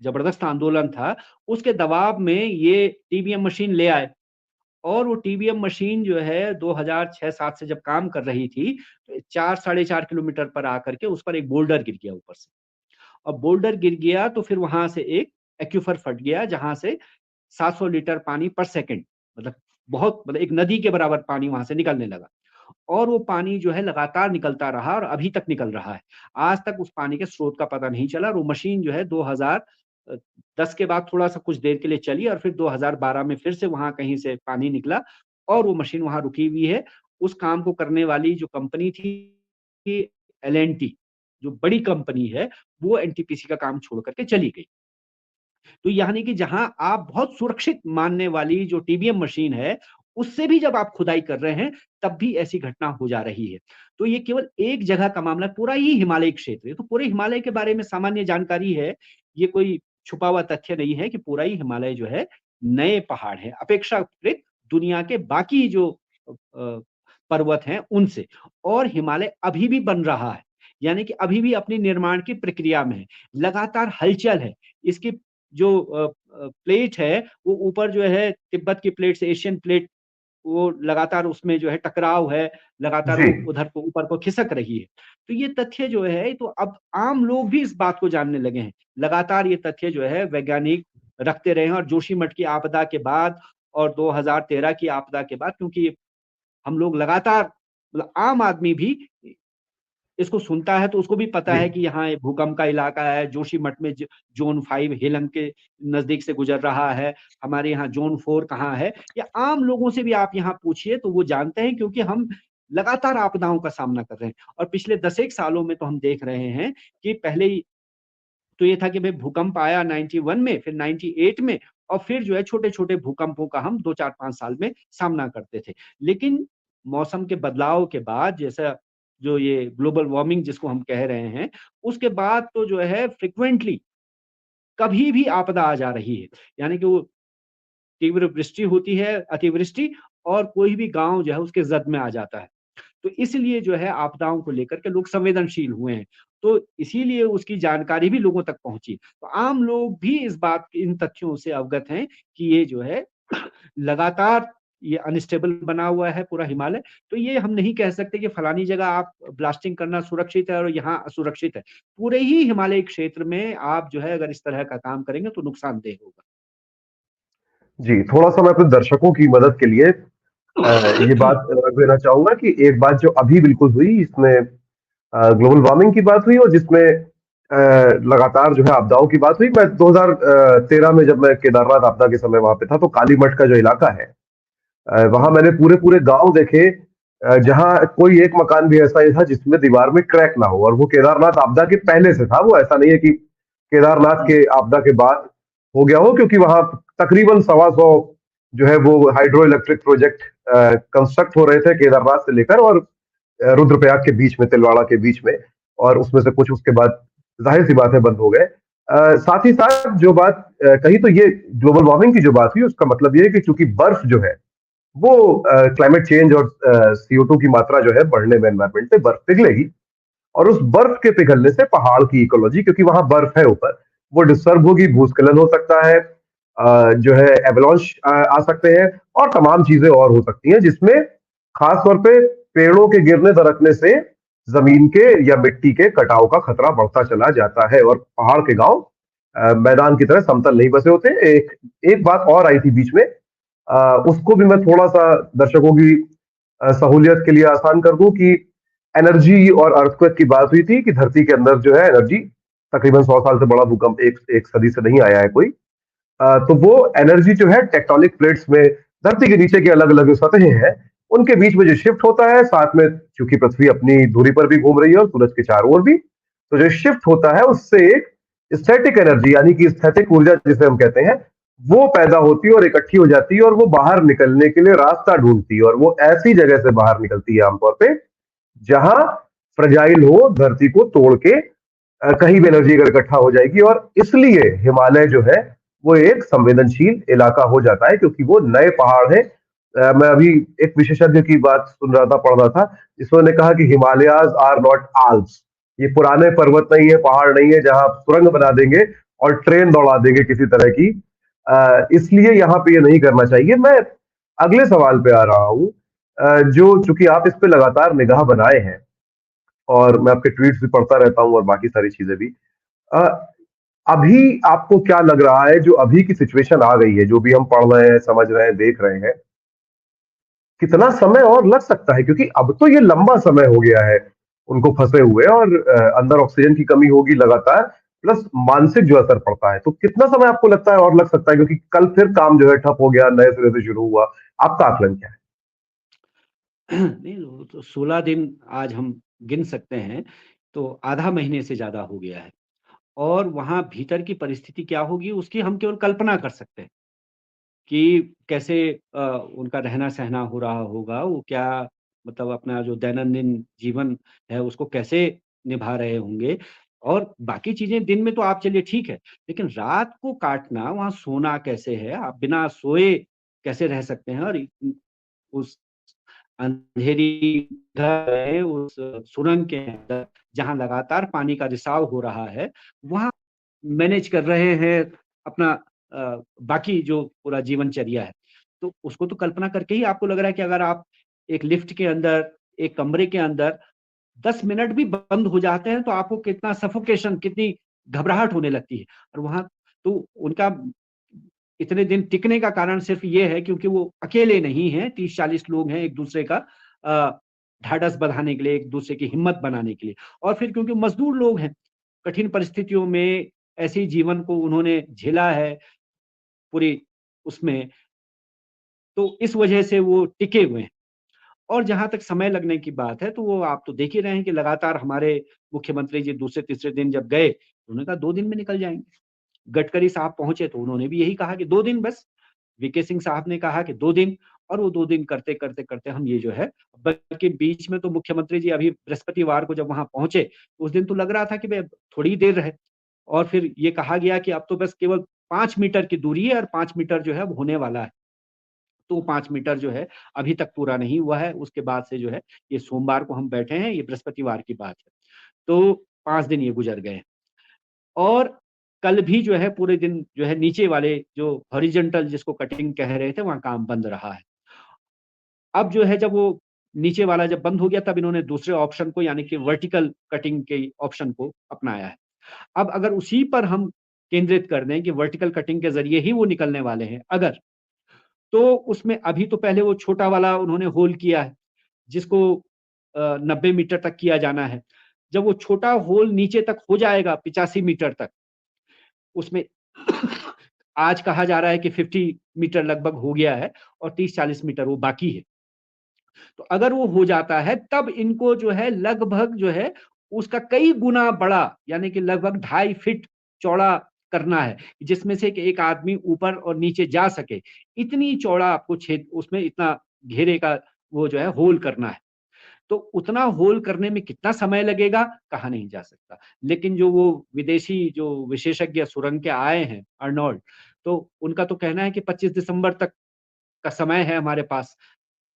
ज़बरदस्त आंदोलन था, उसके दबाव में ये टीबीएम मशीन ले आए और वो टीबीएम मशीन जो है 2006-7 से जब काम कर रही थी, तो 4 साढ़े 4 किलोमीटर पर आकर के उस पर एक बोल्डर गिर गया ऊपर से। और बोल्डर गिर गया तो फिर वहाँ से एक एक्यूफर फट गया, जहाँ से 700 लीटर पानी पर सेकंड, मतलब बहुत, मतलब एक नदी के बराबर पानी वहाँ से निकलने लगा। और वो पानी जो है लगातार निकलता रहा और अभी तक निकल रहा है। आज तक उस पानी के स्रोत का पता नहीं चला और वो मशीन जो है 2010 के बाद थोड़ा-सा कुछ देर के लिए चली और फिर 2012 में फिर से वहाँ कहीं से पानी निकला और वो मशीन वहाँ रुकी हुई है। उस काम को करने वाली जो कंपनी थी, एल-एन-टी, जो बड़ी कंपनी है, वो एनटीपीसी का काम छोड़ कर के चली गई। तो यानी कि जहां आप बहुत सुरक्षित मानने वाली जो टीबीएम मशीन है, उससे भी जब आप खुदाई कर रहे हैं, तब भी ऐसी घटना हो जा रही है। तो ये केवल एक जगह का मामला, पूरा ही हिमालय क्षेत्र है। तो पूरे हिमालय के बारे में सामान्य जानकारी है, ये कोई छुपा हुआ तथ्य नहीं है कि पूरा ही हिमालय जो है नए पहाड़ हैं, अपेक्षाकृत दुनिया के बाकी जो पर्वत हैं उनसे। और हिमालय अभी भी बन रहा है, यानी कि अभी भी अपनी निर्माण की प्रक्रिया में है, लगातार हलचल है। इसकी जो प्लेट है, वो ऊपर जो है तिब्बत की प्लेट से एशियन प्लेट, वो लगातार उसमें जो है टकराव है, लगातार जी। वो उधर को ऊपर को खिसक रही है। तो ये तथ्य जो है, तो अब आम लोग भी इस बात को जानने लगे हैं। लगातार ये तथ्य जो है वैज्ञानिक रखते रहे हैं और जोशीमठ की आपदा के बाद और 2013 की आपदा के बाद, क्योंकि हम लोग लगातार, मतलब आम आदमी भी इसको सुनता है तो उसको भी पता जी। है कि यहाँ ये भूकंप का इलाका है, जोशीमठ में ज़ोन 5 हेलंग के नज़दीक से गुज़र रहा है, हमारे यहाँ ज़ोन 4 कहाँ है? या आम लोगों से भी आप यहाँ पूछिए तो वो जानते हैं, क्योंकि हम लगातार आपदाओं का सामना कर रहे हैं। और पिछले 10 एक सालों में तो हम देख रहे हैं कि पहले ही तो ये था कि भई भूकंप आया 91 में, फिर 98 में और फिर जो है छोटे-छोटे भूकंपों का हम 2, 4, 5 साल में सामना करते थे। लेकिन मौसम के बदलाव के बाद, जैसा जो ये ग्लोबल वार्मिंग जिसको हम कह रहे हैं, उसके बाद तो जो है फ्रीक्वेंटली कभी भी आपदा आ जा रही है। यानी कि वो तीव्र वृष्टि होती है, अतिवृष्टि, और कोई भी गाँव जो है उसके जद में आ जाता है। तो इसलिए जो है आपदाओं को लेकर के लोग संवेदनशील हुए हैं। तो इसीलिए उसकी जानकारी भी लोगों तक पहुँची। तो आम लोग भी इस बात, इन तथ्यों से अवगत हैं कि ये जो है लगातार ये अनस्टेबल बना हुआ है पूरा हिमालय। तो ये हम नहीं कह सकते कि फलानी जगह आप ब्लास्टिंग करना सुरक्षित है और यहाँ असुरक्षित है। पूरे ही हिमालयी क्षेत्र में आप जो है अगर इस तरह का काम करेंगे तो नुकसानदेह होगा। जी, थोड़ा-सा मैं अपने दर्शकों की मदद के लिए ये बात रख देना चाहूँगा कि एक बात जो अभी बिल्कुल हुई, इसमें ग्लोबल वार्मिंग की बात हुई और जिसमें लगातार जो है आपदाओं की बात हुई। मैं 2013 में जब मैं केदारनाथ आपदा के समय वहाँ पे था, तो कालीमठ का जो इलाका है, वहाँ मैंने पूरे-पूरे गाँव देखे, जहाँ कोई एक मकान भी ऐसा नहीं था जिसमें दीवार में क्रैक ना हो, और वो केदारनाथ आपदा के पहले से था। वो ऐसा नहीं है कि केदारनाथ के आपदा के बाद हो गया हो, क्योंकि वहां तकरीबन 125 जो है वो हाइड्रो इलेक्ट्रिक प्रोजेक्ट कंस्ट्रक्ट हो रहे थे केदारनाथ से लेकर और रुद्रप्रयाग के बीच में, तिलवाड़ा के बीच में, और उसमें से कुछ उसके बाद जाहिर सी बात है बंद हो गए। साथ ही साथ जो बात कही, तो ये ग्लोबल वार्मिंग की जो बात हुई उसका मतलब ये है कि चूंकि बर्फ जो है वो क्लाइमेट चेंज और CO2 की मात्रा जो है बढ़ने में एनवायरमेंट से बर्फ पिघलेगी, और उस बर्फ के पिघलने से पहाड़ की इकोलॉजी, क्योंकि वहां बर्फ है ऊपर, वो डिस्टर्ब होगी, भूस्खलन हो सकता है, जो है एवलांच आ सकते हैं, और तमाम चीजें और हो सकती हैं, जिसमें खास तौर पे पेड़ों के गिरने दरकने से जमीन के या मिट्टी के कटाव का खतरा बढ़ता चला जाता है, और पहाड़ के गांव मैदान की तरह समतल नहीं बसे होते। एक एक बात और आई थी बीच में, उसको भी मैं थोड़ा सा दर्शकों की सहूलियत के लिए आसान कर दूं कि एनर्जी और अर्थक्वेक की बात हुई थी कि धरती के अंदर जो है एनर्जी, तकरीबन 100 साल से बड़ा भूकंप एक सदी से नहीं आया है कोई। तो वो एनर्जी जो है टेक्टोनिक प्लेट्स में, धरती के नीचे की अलग अलग जो सतहें हैं उनके बीच में जो शिफ्ट होता है, साथ में चूंकि पृथ्वी अपनी धुरी पर भी घूम रही है और सूरज के चारों ओर भी, तो जो शिफ्ट होता है उससे एक स्टैटिक एनर्जी, यानी कि स्थैतिक ऊर्जा जिसे हम कहते हैं, वो पैदा होती है और इकट्ठी हो जाती है, और वो बाहर निकलने के लिए रास्ता ढूंढती है, और वो ऐसी जगह से बाहर निकलती है आमतौर पे जहां फ्रजाइल हो, धरती को तोड़ के कहीं भी एनर्जी अगर इकट्ठा हो जाएगी, और इसलिए हिमालय जो है वो एक संवेदनशील इलाका हो जाता है, क्योंकि वो नए पहाड़ है। मैं अभी एक विशेषज्ञ की बात सुन रहा था, पढ़ रहा था, जिसने कहा कि हिमालयाज आर नॉट आल्प्स, ये पुराने पर्वत नहीं है, पहाड़ नहीं है जहां आप सुरंग बना देंगे और ट्रेन दौड़ा देंगे किसी तरह की। इसलिए यहाँ पे ये नहीं करना चाहिए। मैं अगले सवाल पे आ रहा हूँ, जो चूंकि आप इस पे लगातार निगाह बनाए हैं और मैं आपके ट्वीट्स भी पढ़ता रहता हूँ और बाकी सारी चीजें भी, अ, अभी आपको क्या लग रहा है, जो अभी की सिचुएशन आ गई है, जो भी हम पढ़ रहे हैं, समझ रहे हैं, देख रहे हैं, कितना समय और लग सकता है? क्योंकि अब तो ये लंबा समय हो गया है उनको फंसे हुए, और अंदर ऑक्सीजन की कमी होगी लगातार, प्लस मानसिक जो असर पड़ता है, तो कितना समय आपको लगता है और लग सकता है? क्योंकि कल फिर काम जो है ठप हो गया, नए सिरे से शुरू हुआ। आपका आकलन क्या है? नहीं, वो तो 16 दिन आज हम गिन सकते हैं, तो आधा महीने से ज़्यादा हो गया है और वहाँ भीतर की परिस्थिति क्या होगी उसकी हम केवल कल्पना कर सकते हैं कि कैसे उनका रहना-सहना हो रहा होगा, वो क्या मतलब अपना जो दैनंदिन जीवन है उसको कैसे निभा रहे होंगे और बाकी चीज़ें दिन में तो आप चलिए ठीक है, लेकिन रात को काटना, वहाँ सोना कैसे है, आप बिना सोए कैसे रह सकते हैं और उस अंधेरी घर है, उस सुरंग के अंदर जहाँ लगातार पानी का रिसाव हो रहा है, वहाँ मैनेज कर रहे हैं अपना बाकी जो पूरा जीवनचर्या है। तो उसको तो कल्पना करके ही आपको लग रहा है कि अगर आप एक लिफ्ट के अंदर, एक कमरे के अंदर 10 मिनट भी बंद हो जाते हैं, तो आपको कितना सफोकेशन, कितनी घबराहट होने लगती है। और वहाँ तो उनका इतने दिन टिकने का कारण सिर्फ़ ये है क्योंकि वो अकेले नहीं हैं, 30-40 लोग हैं एक-दूसरे का ढाढ़स बँधाने के लिए, एक-दूसरे की हिम्मत बनाने के लिए और फिर क्योंकि मज़दूर लोग हैं, कठिन परिस्थितियों में ऐसे ही जीवन को उन्होंने झेला है पूरी उसमें, तो इस वजह से वो टिके हुए हैं। और जहाँ तक समय लगने की बात है, तो वो आप तो देख ही रहे हैं कि लगातार हमारे मुख्यमंत्री जी दूसरे-तीसरे दिन जब गए, उन्होंने कहा 2 दिन में निकल जाएँगे। गडकरी साहब पहुँचे तो उन्होंने भी यही कहा कि 2 दिन बस। वीके सिंह साहब ने कहा कि 2 दिन और वो 2 दिन करते-करते हम ये जो है बल्कि बीच में तो मुख्यमंत्री जी अभी बृहस्पतिवार को जब वहाँ पहुँचे, उस दिन तो लग रहा था कि भई थोड़ी ही देर रहे और फिर ये कहा गया कि अब तो बस केवल 5 मीटर की दूरी है और 5 मीटर जो है अब होने वाला है। तो 5 मीटर जो है अभी तक पूरा नहीं हुआ है, उसके बाद से जो है ये सोमवार को हम बैठे हैं, ये बृहस्पतिवार की बात है। तो 5 दिन ये गुज़र गए और कल भी जो है पूरे दिन जो है नीचे वाले जो हॉरिज़ॉन्टल जिसको कटिंग कह रहे थे, वहाँ काम बंद रहा है। अब जो है जब वो नीचे वाला जब बंद हो गया तब इन्होंने दूसरे ऑप्शन को यानी कि वर्टिकल कटिंग के ऑप्शन को अपनाया है। अब अगर उसी पर हम केंद्रित कर दें कि वर्टिकल कटिंग के ज़रिए ही वो निकलने वाले हैं अगर, तो उसमें अभी तो पहले वो छोटा वाला उन्होंने होल किया है, जिसको 90 मीटर तक किया जाना है। जब वो छोटा होल नीचे तक हो जाएगा 85 मीटर तक, उसमें आज कहा जा रहा है कि 50 मीटर लगभग हो गया है और 30-40 मीटर वो बाकी है। तो अगर वो हो जाता है तब इनको जो है लगभग जो है उसका कई गुना बड़ा यानी कि लगभग 2.5 फीट चौड़ा करना है, जिसमें से कि एक आदमी ऊपर और नीचे जा सके। इतनी चौड़ा आपको छेद उसमें इतना घेरे का वो जो है होल करना है। तो उतना होल करने में कितना समय लगेगा, कहा नहीं जा सकता। लेकिन जो वो विदेशी जो विशेषज्ञ सुरंग के आए हैं, अर्नोल्ड, तो उनका तो कहना है कि 25 दिसंबर तक का समय है हमारे पास।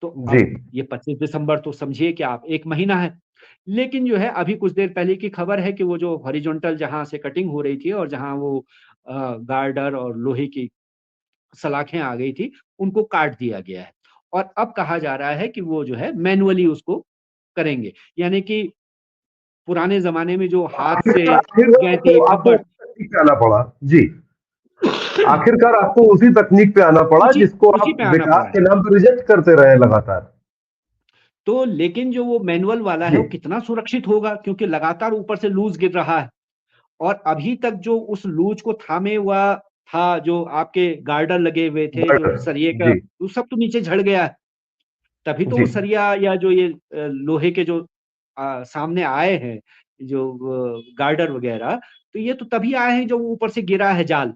तो जी अब ये 25 दिसंबर तो समझिए कि आप 1 महीना है। लेकिन जो है अभी कुछ देर पहले की खबर है कि वो जो हॉरिजॉन्टल जहाँ से कटिंग हो रही थी और जहाँ वो गार्डर और लोहे की सलाखें आ गई थी, उनको काट दिया गया है। और अब कहा जा रहा है कि वो जो है मैनुअली उसको करेंगे। यानी कि पुराने ज़माने में जो हाथ से आखिरकार गैंती, तो आपको फब्बट उसी तकनीक पे आना पड़ा। जी, आखिरकार आपको उसी तकनीक पे आना पड़ा उसी जिसको उसी आप पे आना विकास पड़ा है। के नाम पर रिजेक्ट करते रहे लगातार। तो लेकिन जो वो मैनुअल वाला है जी वो कितना सुरक्षित होगा, क्योंकि लगातार ऊपर से लूज़ गिर रहा है। और अभी तक जो उस लूज को थामे हुआ था, जो आपके गार्डर लगे हुए थे, जो बर्डर। सरिये का, जी वो सब तो नीचे झड़ गया है। तभी तो जी वो सरिया या जो ये लोहे के जो सामने आए हैं, जो गार्डर वगैरह, तो ये तो तभी आए हैं जब वो ऊपर से गिरा है जाल।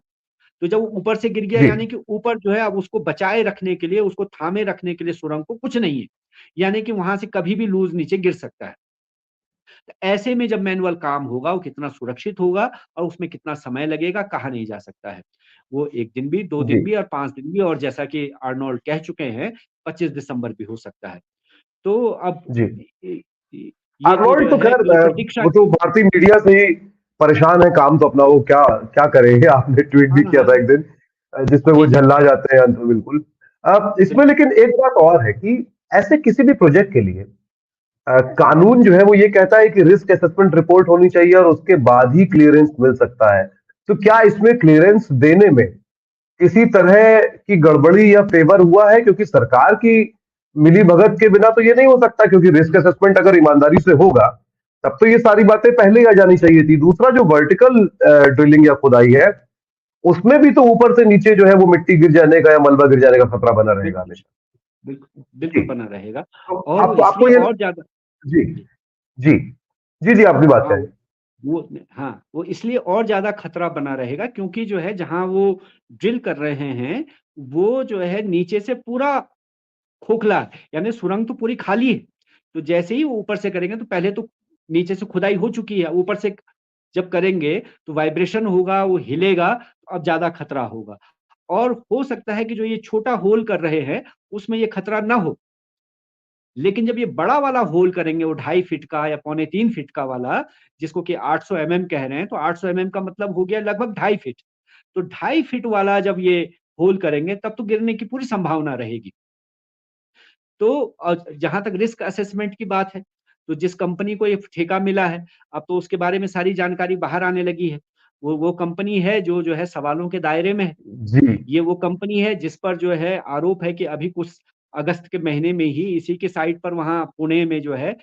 तो जब वो ऊपर से गिर गया, जी यानी कि ऊपर जो है अब उसको बचाए रखने के लिए, उसको थामे रखने के लिए सुरंग को कुछ नहीं है। यानी कि वहां से कभी भी लूज नीचे गिर सकता है। तो ऐसे में जब मैनुअल काम होगा, वो कितना सुरक्षित होगा और उसमें कितना समय लगेगा, कहा नहीं जा सकता है। वो 1 दिन भी, 2 जी दिन भी और 5 दिन भी, और जैसा कि आर्नोल्ड कह चुके हैं, 25 दिसंबर भी हो सकता है। तो अब जी इ इ ये तो आर्नोल्ड जो तो है खैर केवल प्रतीक्षा। वो तो भारतीय मीडिया से ही परेशान है, काम तो अपना वो क्या क्या करेंगे। आपने ट्वीट भी हाँ, किया हाँ। था एक दिन जिसमें वो जी, जी। झल्ला जाते हैं अंत में बिल्कुल। अब इसमें बिल्कुल। लेकिन एक बात और है कि ऐसे किसी भी प्रोजेक्ट के लिए कानून जो है वो ये कहता है कि रिस्क असेसमेंट रिपोर्ट होनी चाहिए और उसके बाद ही क्लियरेंस मिल सकता है। तो क्या इसमें क्लियरेंस देने में किसी तरह की गड़बड़ी या फेवर हुआ है? क्योंकि सरकार की मिली भगत के बिना तो ये नहीं हो सकता, क्योंकि रिस्क असेसमेंट अगर ईमानदारी से होगा तब तो ये सारी बातें पहले ही आ जानी चाहिए थी। दूसरा जो वर्टिकल ड्रिलिंग या खुदाई है उसमें भी तो ऊपर से नीचे जो है वो मिट्टी गिर जाने का या मलबा गिर जाने का खतरा बना रहेगा बिल्कुल, हमेशा। बिल्कुल, जी, बिल्कुल बना रहेगा। तो और वो आपको इसलिए ये और ज़्यादा। जी जी। जी जी जी अपनी बात हाँ, करें। वो इसलिए और ज़्यादा खतरा बना रहेगा, क्योंकि जो है जहाँ वो ड्रिल कर रहे हैं, वो जो है नीचे से पूरा खोखला है, यानी सुरंग तो पूरी खाली है। तो जैसे ही वो ऊपर से करेंगे, तो पहले तो नीचे से खुदाई हो चुकी है, ऊपर से जब करेंगे तो वाइब्रेशन होगा, वो हिलेगा, तो अब ज़्यादा खतरा होगा। और हो सकता है कि जो ये छोटा होल कर रहे हैं, उसमें ये खतरा ना हो। लेकिन जब ये बड़ा वाला होल करेंगे, वो 2.5 फीट का या पौने 3 फीट का वाला, जिसको कि 800 एमएम कह रहे हैं, तो 800 एमएम का मतलब हो गया लगभग 2.5 फीट। तो 2.5 फीट वाला जब ये होल करेंगे, तब तो गिरने की पूरी संभावना रहेगी। तो जहाँ तक रिस्क असेसमेंट की बात है, तो जिस कंपनी को ये ठेका मिला है, अब तो उसके बारे में सारी जानकारी बाहर आने लगी है। वो कंपनी है जो है सवालों के दायरे में है। जी ये वो कंपनी है जिस पर जो है आरोप है कि अभी कुछ अगस्त के महीने में ही इसी के साइट पर वहाँ पुणे में जो है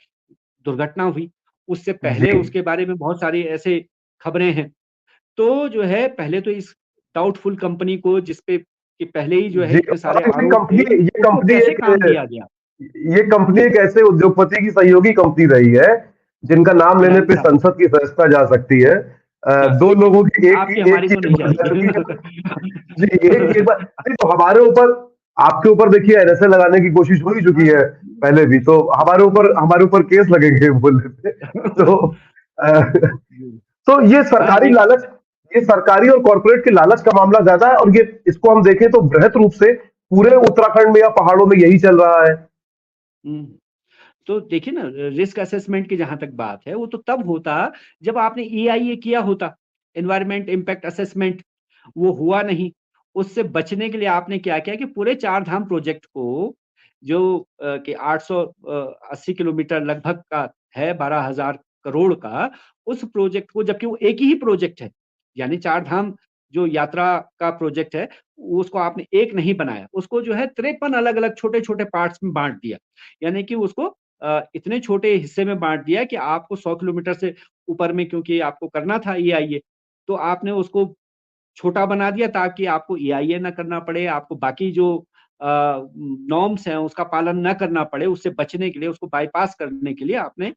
दुर्घटना हुई। उससे जी पहले उसके बारे में बहुत सारी ऐसे खबरें हैं। तो जो है पहले तो इस डाउटफुल कंपनी को, जिस पे कि पहले ही जो है जी इतने सारे और आरोप थे, ये उसको कंपनी कैसे एक काम दिया गया? ये कंपनी एक ऐसे उद्योगपति की सहयोगी कंपनी रही है जिनका नाम लेने पे अच्छा, संसद की सदस्यता जा सकती है। जा दो सकती लोगों की है। आपकी एक हमारी की तो एक नहीं बार जा चुकी है। जाएगी। जी एक बार नहीं तो हमारे ऊपर, आपके ऊपर देखिए एनएसए लगाने की कोशिश हो ही चुकी हाँ। है पहले भी, तो हमारे ऊपर केस लगेंगे बोलने पे। तो तो ये हाँ, सरकारी देख। लालच, ये सरकारी और कॉर्पोरेट के लालच का मामला ज्यादा है, और ये इसको हम देखें तो बृहत रूप से पूरे उत्तराखंड में या पहाड़ों में यही चल रहा है। हुँ। तो देखिए ना, रिस्क असेसमेंट की जहाँ तक बात है, वो तो तब होता जब आपने ईआईए किया होता, एनवायरनमेंट इम्पैक्ट असेसमेंट। वो हुआ नहीं। उससे बचने के लिए आपने क्या किया कि पूरे चार धाम प्रोजेक्ट को, जो कि 880 किलोमीटर लगभग का है, 12,000 करोड़ का, उस प्रोजेक्ट को, जबकि वो एक ही प्रोजेक्ट है, यानी चार धाम जो यात्रा का प्रोजेक्ट है, उसको आपने एक नहीं बनाया, उसको जो है 53 अलग-अलग छोटे-छोटे पार्ट्स में बाँट दिया। यानी कि उसको इतने छोटे हिस्से में बाँट दिया कि आपको 100 किलोमीटर से ऊपर में, क्योंकि आपको करना था ईआईए, तो आपने उसको छोटा बना दिया ताकि आपको ईआईए ना करना पड़े, आपको बाकी जो नॉर्म्स हैं उसका पालन ना करना पड़े, उससे बचने के लिए, उसको बाईपास करने के लिए आपने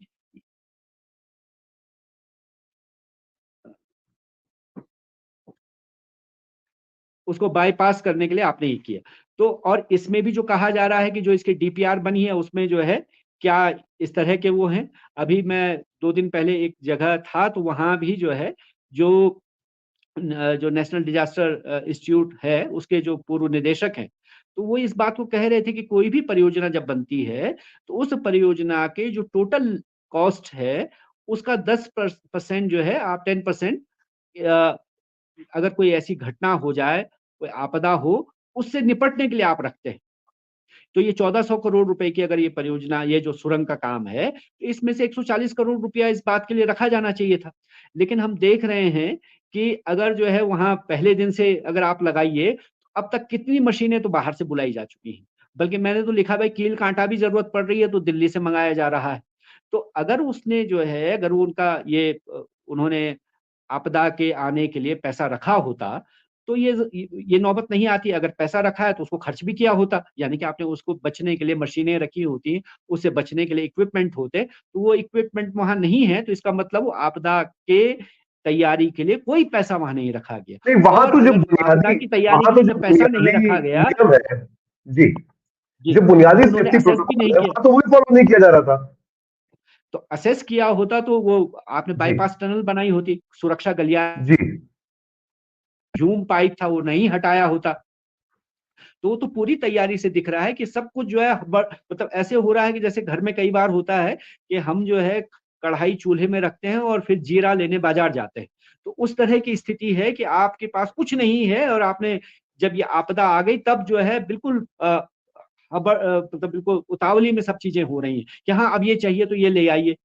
उसको बाईपास करने के लिए आपने ये किया। तो और इसमें भी जो कहा जा रहा है कि जो इसकी डीपीआर बनी है उसमें जो है क्या इस तरह के वो हैं। अभी मैं 2 दिन पहले एक जगह था तो वहाँ भी जो है जो जो नेशनल डिजास्टर इंस्टीट्यूट है उसके जो पूर्व निदेशक हैं, तो वो इस बात को कह रहे थे कि कोई भी परियोजना जब बनती है तो उस परियोजना के जो टोटल कॉस्ट है उसका 10% जो है आप 10% अगर कोई ऐसी घटना हो जाए, कोई आपदा हो, उससे निपटने के लिए आप रखते हैं। तो ये 1400 करोड़ रुपए की अगर ये परियोजना, ये जो सुरंग का काम है, तो इसमें से 140 करोड़ रुपया इस बात के लिए रखा जाना चाहिए था। लेकिन हम देख रहे हैं कि अगर जो है वहाँ पहले दिन से अगर आप लगाइए, तो अब तक कितनी मशीनें तो बाहर से बुलाई जा चुकी हैं। बल्कि मैंने तो लिखा भाई कील काँटा भी ज़रूरत पड़ रही है तो दिल्ली से मँगाया जा रहा है। तो अगर उसने जो है अगर वो उनका ये उन्होंने आपदा के आने के लिए पैसा रखा होता, तो ये नौबत नहीं आती। अगर पैसा रखा है तो उसको खर्च भी किया होता, यानी कि आपने उसको बचने के लिए मशीनें रखी होती, उससे बचने के लिए इक्विपमेंट होते, तो वो इक्विपमेंट वहाँ नहीं है, तो इसका मतलब वो आपदा के तैयारी के लिए कोई पैसा वहाँ नहीं रखा गया। नहीं, वहां और तो जो अगर आपदा बुनियादी की तैयारी वहां के तो लिए जो जब पैसा नहीं बुनियादी रखा गया नियम है, जी, जी, जो बुनियादी तो उन्होंने सेफ्टी असेस भी प्रोटोकॉल नहीं है किया। वहां तो वही फॉलो नहीं किया जा रहा था। तो असेस किया होता तो वो आपने जी, बाईपास टनल बनाई होती, सुरक्षा गलियारा, जी, जूम पाइप था वो नहीं हटाया होता। तो वो तो पूरी तैयारी से दिख रहा है कि सब कुछ जो है मतलब ऐसे हो रहा है कि जैसे घर में कई बार होता है कि हम जो है कढ़ाई चूल्हे में रखते हैं और फिर जीरा लेने बाजार जाते हैं। तो उस तरह की स्थिति है कि आपके पास कुछ नहीं है और आपने जब ये आपदा आ गई तब जो है बिल्कुल मतलब बिल्कुल उतावली में सब चीजें हो रही हैं कि हाँ अब ये चाहिए तो ये ले आइए।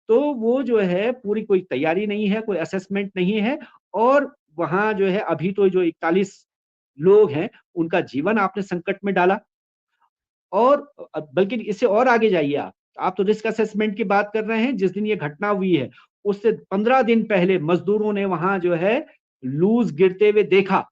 तो वो जो है पूरी कोई तैयारी नहीं है, कोई असेसमेंट नहीं है और वहाँ जो है अभी तो जो 41 लोग हैं, उनका जीवन आपने संकट में डाला और बल्कि इससे और आगे जाइए आप। आप तो रिस्क असेसमेंट की बात कर रहे हैं, जिस दिन ये घटना हुई है, उससे 15 दिन पहले मज़दूरों ने वहाँ जो है लूज़ गिरते हुए देखा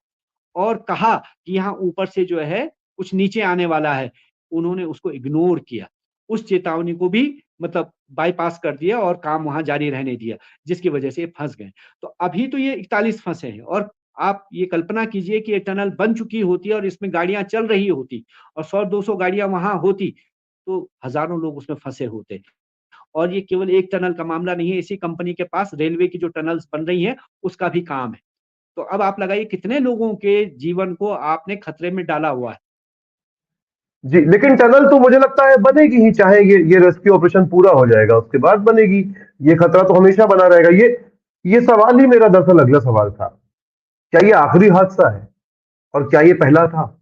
और कहा कि यहाँ ऊपर से जो है कुछ नीचे आने वाला है। उन्होंने उसको इग्नोर किया। उस चेतावनी को भी मतलब बायपास कर दिया और काम वहाँ जारी रहने दिया, जिसकी वजह से ये फँस गए। तो अभी तो ये 41 फँसे हैं और आप ये कल्पना कीजिए कि ये टनल बन चुकी होती और इसमें गाड़ियाँ चल रही होती और 100-200 गाड़ियाँ वहाँ होती, तो हज़ारों लोग उसमें फँसे होते। और ये केवल एक टनल का मामला नहीं है, इसी कंपनी के पास रेलवे की जो टनल्स बन रही हैं, उसका भी काम है। तो अब आप लगाइए कितने लोगों के जीवन को आपने खतरे में डाला हुआ है। जी, लेकिन टनल तो मुझे लगता है बनेगी ही, चाहे ये रेस्क्यू ऑपरेशन पूरा हो जाएगा उसके बाद बनेगी। ये खतरा तो हमेशा बना रहेगा। ये सवाल ही मेरा दरअसल अगला सवाल था, क्या ये आखिरी हादसा है और क्या ये पहला था?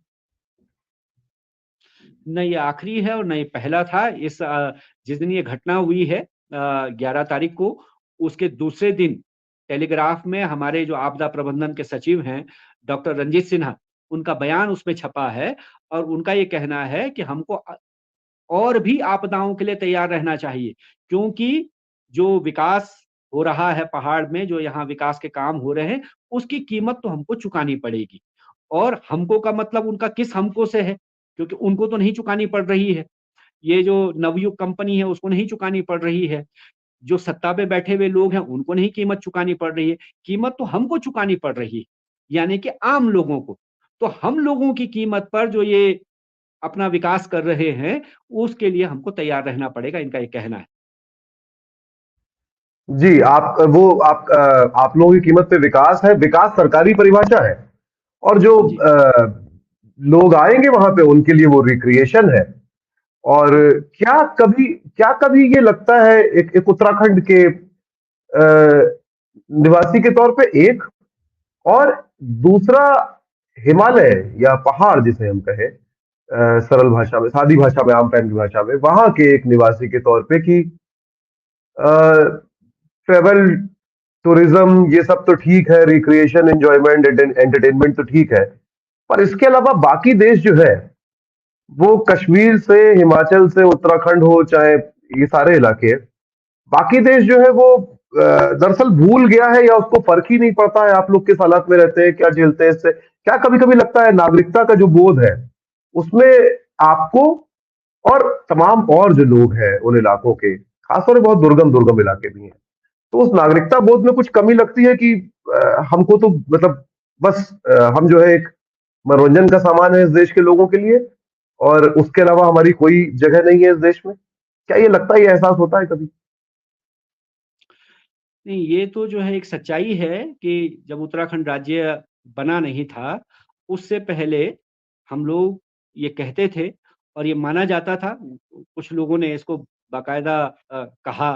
न ये आखिरी है और न ये पहला था। जिस दिन ये घटना हुई है 11 तारीख को, उसके दूसरे दिन टेलीग्राफ में हमारे जो आपदा प्रबंधन के सचिव हैं, डॉक्टर रंजीत सिन्हा, उनका बयान उसमें छपा है और उनका ये कहना है कि हमको और भी आपदाओं के लिए तैयार रहना चाहिए क्योंकि जो विकास हो रहा है पहाड़ में, जो यहाँ विकास के काम हो रहे हैं, उसकी कीमत तो हमको चुकानी पड़ेगी। और हमको का मतलब उनका किस हमको से है, क्योंकि उनको तो नहीं चुकानी पड़ रही है। ये जो नवयुग कंपनी है उसको नहीं चुकानी पड़ रही है। जो सत्ता पे बैठे हुए लोग हैं उनको नहीं कीमत चुकानी पड़ रही है। कीमत तो हमको चुकानी पड़ रही है, यानी कि आम लोगों को। तो हम लोगों की कीमत पर जो ये अपना विकास कर रहे हैं, उसके लिए हमको तैयार रहना पड़ेगा, इनका ये कहना है। जी, आप लोगों की कीमत पे विकास है, विकास सरकारी परिभाषा है। और जो जी, लोग आएंगे वहां पे उनके लिए वो रिक्रिएशन है। और क्या कभी ये लगता है एक उत्तराखंड के निवासी के तौर पे, एक और दूसरा हिमालय या पहाड़ जिसे हम कहें सरल भाषा में, सादी भाषा में, आम फैन की भाषा में, वहां के एक निवासी के तौर पे कि ट्रेवल, टूरिज्म, ये सब तो ठीक है, रिक्रिएशन, एंजॉयमेंट, एंटरटेनमेंट तो ठीक है, पर इसके अलावा बाकी देश जो है वो कश्मीर से, हिमाचल से, उत्तराखंड हो, चाहे ये सारे इलाके, बाकी देश जो है वो दरअसल भूल गया है या उसको फर्क ही नहीं पड़ता है आप लोग किस हालात में रहते हैं, क्या झेलते हैं। इससे क्या कभी कभी लगता है नागरिकता का जो बोध है उसमें आपको और तमाम और जो लोग हैं उन इलाकों के, खासतौर पर बहुत दुर्गम दुर्गम इलाके भी हैं, तो उस नागरिकता बोध में कुछ कमी लगती है कि हमको तो मतलब बस हम जो है एक मनोरंजन का सामान है इस देश के लोगों के लिए, और उसके अलावा हमारी कोई जगह नहीं है इस देश में। क्या ये लगता है, ये एहसास होता है कभी? नहीं, ये तो जो है एक सच्चाई है कि जब उत्तराखंड राज्य बना नहीं था, उससे पहले हम लोग ये कहते थे और ये माना जाता था, कुछ लोगों ने इसको बाकायदा कहा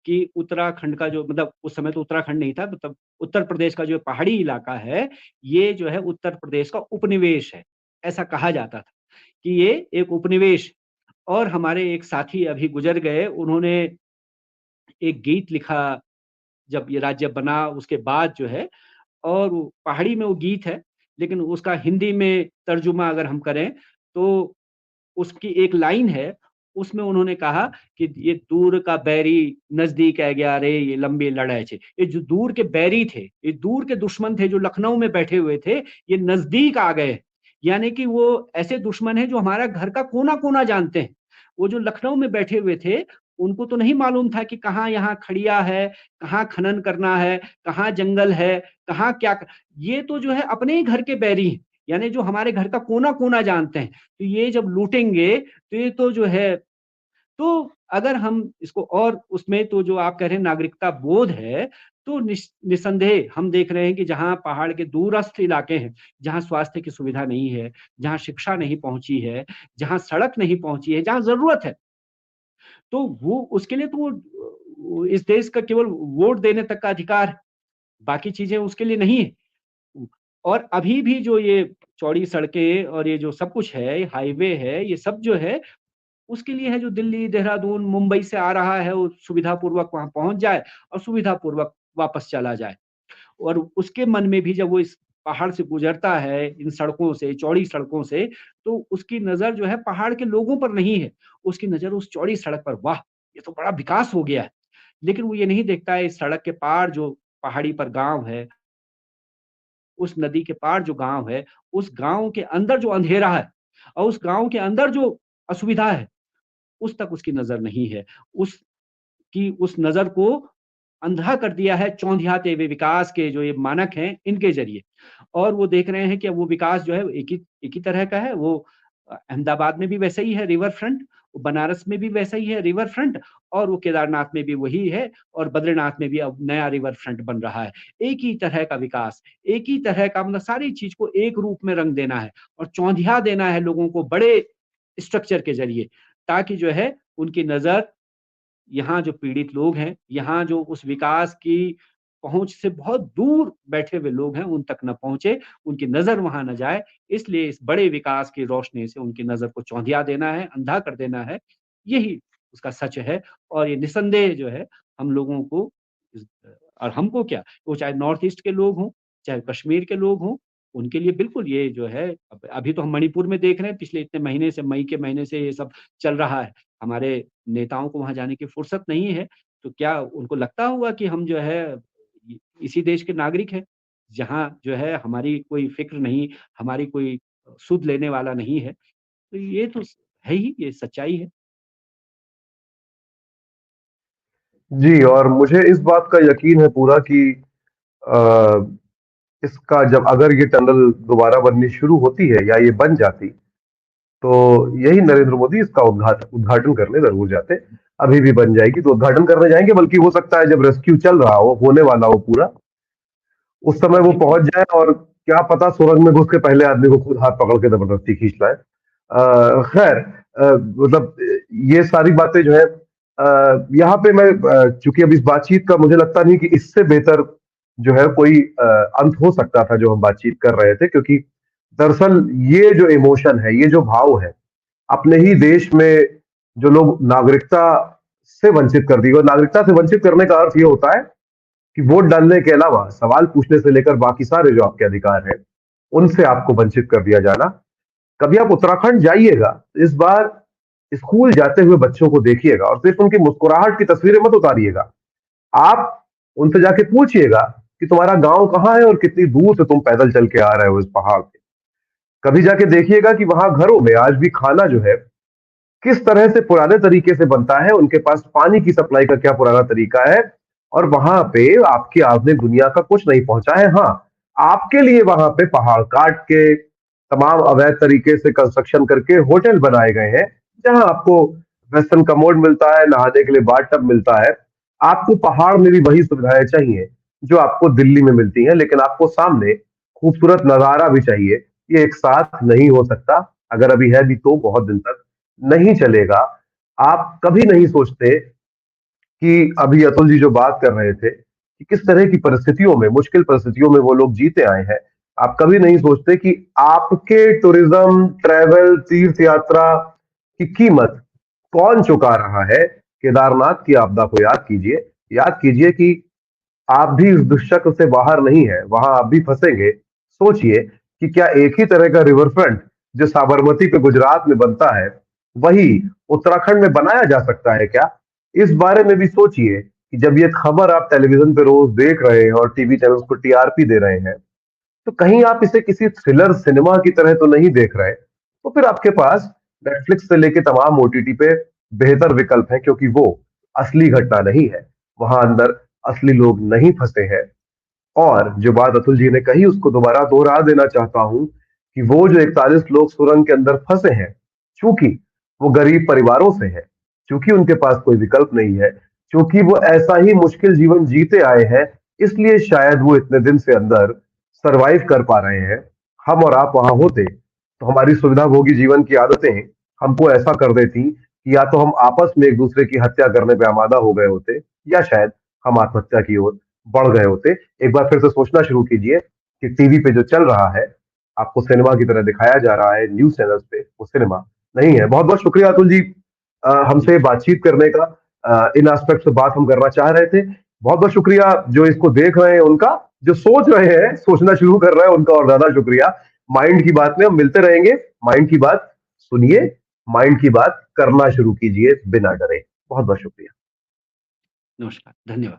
कि उत्तराखंड का जो मतलब उस समय तो उत्तराखंड नहीं था, मतलब उत्तर प्रदेश का जो पहाड़ी इलाका है, ये जो है उत्तर प्रदेश का उपनिवेश है, ऐसा कहा जाता था कि ये एक उपनिवेश। और हमारे एक साथी अभी गुज़र गए, उन्होंने एक गीत लिखा जब ये राज्य बना उसके बाद जो है, और वो पहाड़ी में वो गीत है, लेकिन उसका हिंदी में तर्जुमा अगर हम करें, तो उसकी एक लाइन है, उसमें उन्होंने कहा कि ये दूर का बैरी नज़दीक आ गया रे ये लंबी लड़ाई छे। ये जो दूर के बैरी थे, ये दूर के दुश्मन थे जो लखनऊ में बैठे हुए थे, ये नज़दीक आ गए। यानी कि वो ऐसे दुश्मन हैं जो हमारा घर का कोना-कोना जानते हैं। वो जो लखनऊ में बैठे हुए थे, उनको तो नहीं मालूम था कि कहाँ यहाँ खड़िया है, कहाँ खनन करना है, कहाँ जंगल है, कहाँ क्या क ये तो जो है अपने ही घर के बैरी हैं, यानी जो हमारे घर का कोना-कोना जानते हैं। तो ये जब लूटेंगे, तो ये तो जो है तो अगर हम इसको और उसमें तो जो आप कह रहे हैं नागरिकता बोध है, तो निस्संदेह हम देख रहे हैं कि जहाँ पहाड़ के दूरस्थ इलाके हैं, जहाँ स्वास्थ्य की सुविधा नहीं है, जहाँ शिक्षा नहीं पहुँची है, जहाँ सड़क नहीं पहुँची है, जहाँ ज़रूरत है, तो वो उसके लिए तो वो इस देश का केवल वोट देने तक का अधिकार है, बाकी चीज़ें उसके लिए नहीं है। और अभी भी जो ये चौड़ी सड़कें और ये जो सब कुछ है, हाईवे है, ये सब जो है उसके लिए है जो दिल्ली, देहरादून, मुंबई से आ रहा है वो सुविधापूर्वक वहाँ पहुँच जाए और सुविधापूर्वक वापस चला जाए। और उसके मन में भी जब वो इस पहाड़ से गुज़रता है, इन सड़कों से, चौड़ी सड़कों से, तो उसकी नज़र जो है पहाड़ के लोगों पर नहीं है, उसकी नज़र उस चौड़ी सड़क पर, वाह! ये तो बड़ा विकास हो गया है। लेकिन वो ये नहीं देखता है इस सड़क के पार जो पहाड़ी पर गाँव है, उस नदी के पार जो गाँव है, उस गाँव के अंदर जो अंधेरा है और उस गाँव के अंदर जो असुविधा है, उस तक उसकी नज़र नहीं है। उस नज़र को अंधा कर दिया है चौंधियाते हुए विकास के जो ये मानक हैं, इनके ज़रिए। और वो देख रहे हैं कि वो विकास जो है एक ही तरह का है, वो अहमदाबाद में भी वैसा ही है रिवर फ्रंट, वो बनारस में भी वैसा ही है रिवर फ्रंट, और वो केदारनाथ में भी वही है, और बद्रीनाथ में भी अब नया रिवर फ्रंट बन रहा है। एक ही तरह का विकास, एक ही तरह का मतलब सारी चीज़ को एक रूप में रंग देना है और चौंधिया देना है लोगों को बड़े स्ट्रक्चर के ज़रिए, ताकि जो है उनकी नज़र यहाँ जो पीड़ित लोग हैं, यहाँ जो उस विकास की पहुँच से बहुत दूर बैठे हुए लोग हैं, उन तक ना पहुँचे, उनकी नज़र वहाँ ना जाए, इसलिए इस बड़े विकास की रोशनी से उनकी नज़र को चौंधिया देना है, अंधा कर देना है, यही उसका सच है। और ये निस्संदेह जो है हम लोगों को इस और हमको क्या, वो चाहे नॉर्थ ईस्ट के लोग हों, चाहे कश्मीर के लोग हों, उनके लिए बिल्कुल ये जो है अब अभी तो हम मणिपुर में देख रहे हैं, पिछले इतने महीने से मई के महीने से ये सब चल रहा है। हमारे नेताओं को वहाँ जाने की फुर्सत नहीं है, तो क्या उनको लगता होगा कि हम जो है इसी देश के नागरिक हैं, जहाँ जो है हमारी कोई फ़िक्र नहीं, हमारी कोई सुध लेने वाला नहीं है। तो ये तो है ही, ये सच्चाई है। जी, और मुझे इस बात का यकीन है पूरा कि अ, इसका जब अगर ये टनल दोबारा बननी शुरू होती है या ये बन जाती, तो यही नरेंद्र मोदी इसका उद्घाटन करने जरूर जाते। अभी भी बन जाएगी तो उद्घाटन करने जाएंगे, बल्कि हो सकता है जब रेस्क्यू चल रहा हो, होने वाला हो पूरा, उस समय वो बिल्कुल। पहुंच जाए और क्या पता सुरंग में घुस के पहले आदमी को खुद हाथ पकड़ के जबरदस्ती खींच लाए। खैर, मतलब ये सारी बातें जो है, यहाँ पे मैं, चूंकि अब इस बातचीत का मुझे लगता नहीं कि इससे बेहतर जो है कोई अंत हो सकता था जो हम बातचीत कर रहे थे, क्योंकि दरअसल ये जो इमोशन है, ये जो भाव है, अपने ही देश में जो लोग नागरिकता से वंचित कर दी, और नागरिकता से वंचित करने का अर्थ ये होता है कि वोट डालने के अलावा सवाल पूछने से लेकर बाकी सारे जो आपके अधिकार हैं, उनसे आपको वंचित कर दिया जाना। कभी आप उत्तराखंड जाइएगा, इस बार स्कूल जाते हुए बच्चों को देखिएगा और सिर्फ उनकी मुस्कुराहट की तस्वीरें मत उतारिएगा। आप उनसे जाके पूछिएगा कि तुम्हारा गांव कहाँ है और कितनी दूर से तुम पैदल चल के आ रहे हो इस पहाड़ पे। कभी जाके देखिएगा कि वहां घरों में आज भी खाना जो है किस तरह से पुराने तरीके से बनता है, उनके पास पानी की सप्लाई का क्या पुराना तरीका है, और वहां पे आपकी आधुनिक दुनिया का कुछ नहीं पहुंचा है। हाँ, आपके लिए वहां पे पहाड़ काट के, तमाम अवैध तरीके से कंस्ट्रक्शन करके होटल बनाए गए हैं, जहां आपको वेस्टर्न कमोड मिलता है, नहाने के लिए बाथ टब मिलता है। आपको पहाड़ में भी वही सुविधाएं चाहिए जो आपको दिल्ली में मिलती हैं, लेकिन आपको सामने खूबसूरत नजारा भी चाहिए। ये एक साथ नहीं हो सकता। अगर अभी है भी तो बहुत दिन तक नहीं चलेगा। आप कभी नहीं सोचते कि अभी अतुल जी जो बात कर रहे थे कि किस तरह की परिस्थितियों में, मुश्किल परिस्थितियों में वो लोग जीते आए हैं। आप कभी नहीं सोचते कि आपके टूरिज्म, ट्रैवल, तीर्थ यात्रा की कीमत कौन चुका रहा है। केदारनाथ की आपदा को याद कीजिए। याद कीजिए कि आप भी इस दुष्चक्र से बाहर नहीं है, वहां आप भी फंसेंगे। सोचिए कि क्या एक ही तरह का रिवर फ्रंट जो साबरमती पे गुजरात में बनता है, वही उत्तराखंड में बनाया जा सकता है क्या? इस बारे में भी सोचिए कि जब ये खबर आप टेलीविजन पे रोज देख रहे हैं और टीवी चैनल्स को टीआरपी दे रहे हैं, तो कहीं आप इसे किसी थ्रिलर सिनेमा की तरह तो नहीं देख रहे। तो फिर आपके पास नेटफ्लिक्स से लेके तमाम ओटीटी पे बेहतर विकल्प है, क्योंकि वो असली घटना नहीं है। वहां अंदर असली लोग नहीं फंसे हैं। और जो बात अतुल जी ने कही उसको दोबारा दोहरा देना चाहता हूं कि वो जो 41 लोग सुरंग के अंदर फंसे हैं, चूंकि वो गरीब परिवारों से है, चूंकि उनके पास कोई विकल्प नहीं है, चूंकि वो ऐसा ही मुश्किल जीवन जीते आए हैं, इसलिए शायद वो इतने दिन से अंदर सरवाइव कर पा रहे हैं। हम और आप वहां होते तो हमारी सुविधा भोगी जीवन की आदतें हमको ऐसा कर देती कि या तो हम आपस में एक दूसरे की हत्या करने पे आमादा हो गए होते, या शायद हम आत्महत्या की ओर बढ़ गए होते। एक बार फिर से सोचना शुरू कीजिए कि टीवी पे जो चल रहा है, आपको सिनेमा की तरह दिखाया जा रहा है न्यूज चैनल्स पे, वो सिनेमा नहीं है। बहुत बहुत शुक्रिया अतुल जी, जी। हमसे बातचीत करने का। इन एस्पेक्ट से बात हम करना चाह रहे थे। बहुत बहुत शुक्रिया जो इसको देख रहे हैं उनका, जो सोच रहे हैं, सोचना शुरू कर रहे हैं उनका और ज्यादा शुक्रिया। माइंड की बात में हम मिलते रहेंगे। माइंड की बात सुनिए, माइंड की बात करना शुरू कीजिए बिना डरे। बहुत बहुत शुक्रिया। नमस्कार, धन्यवाद।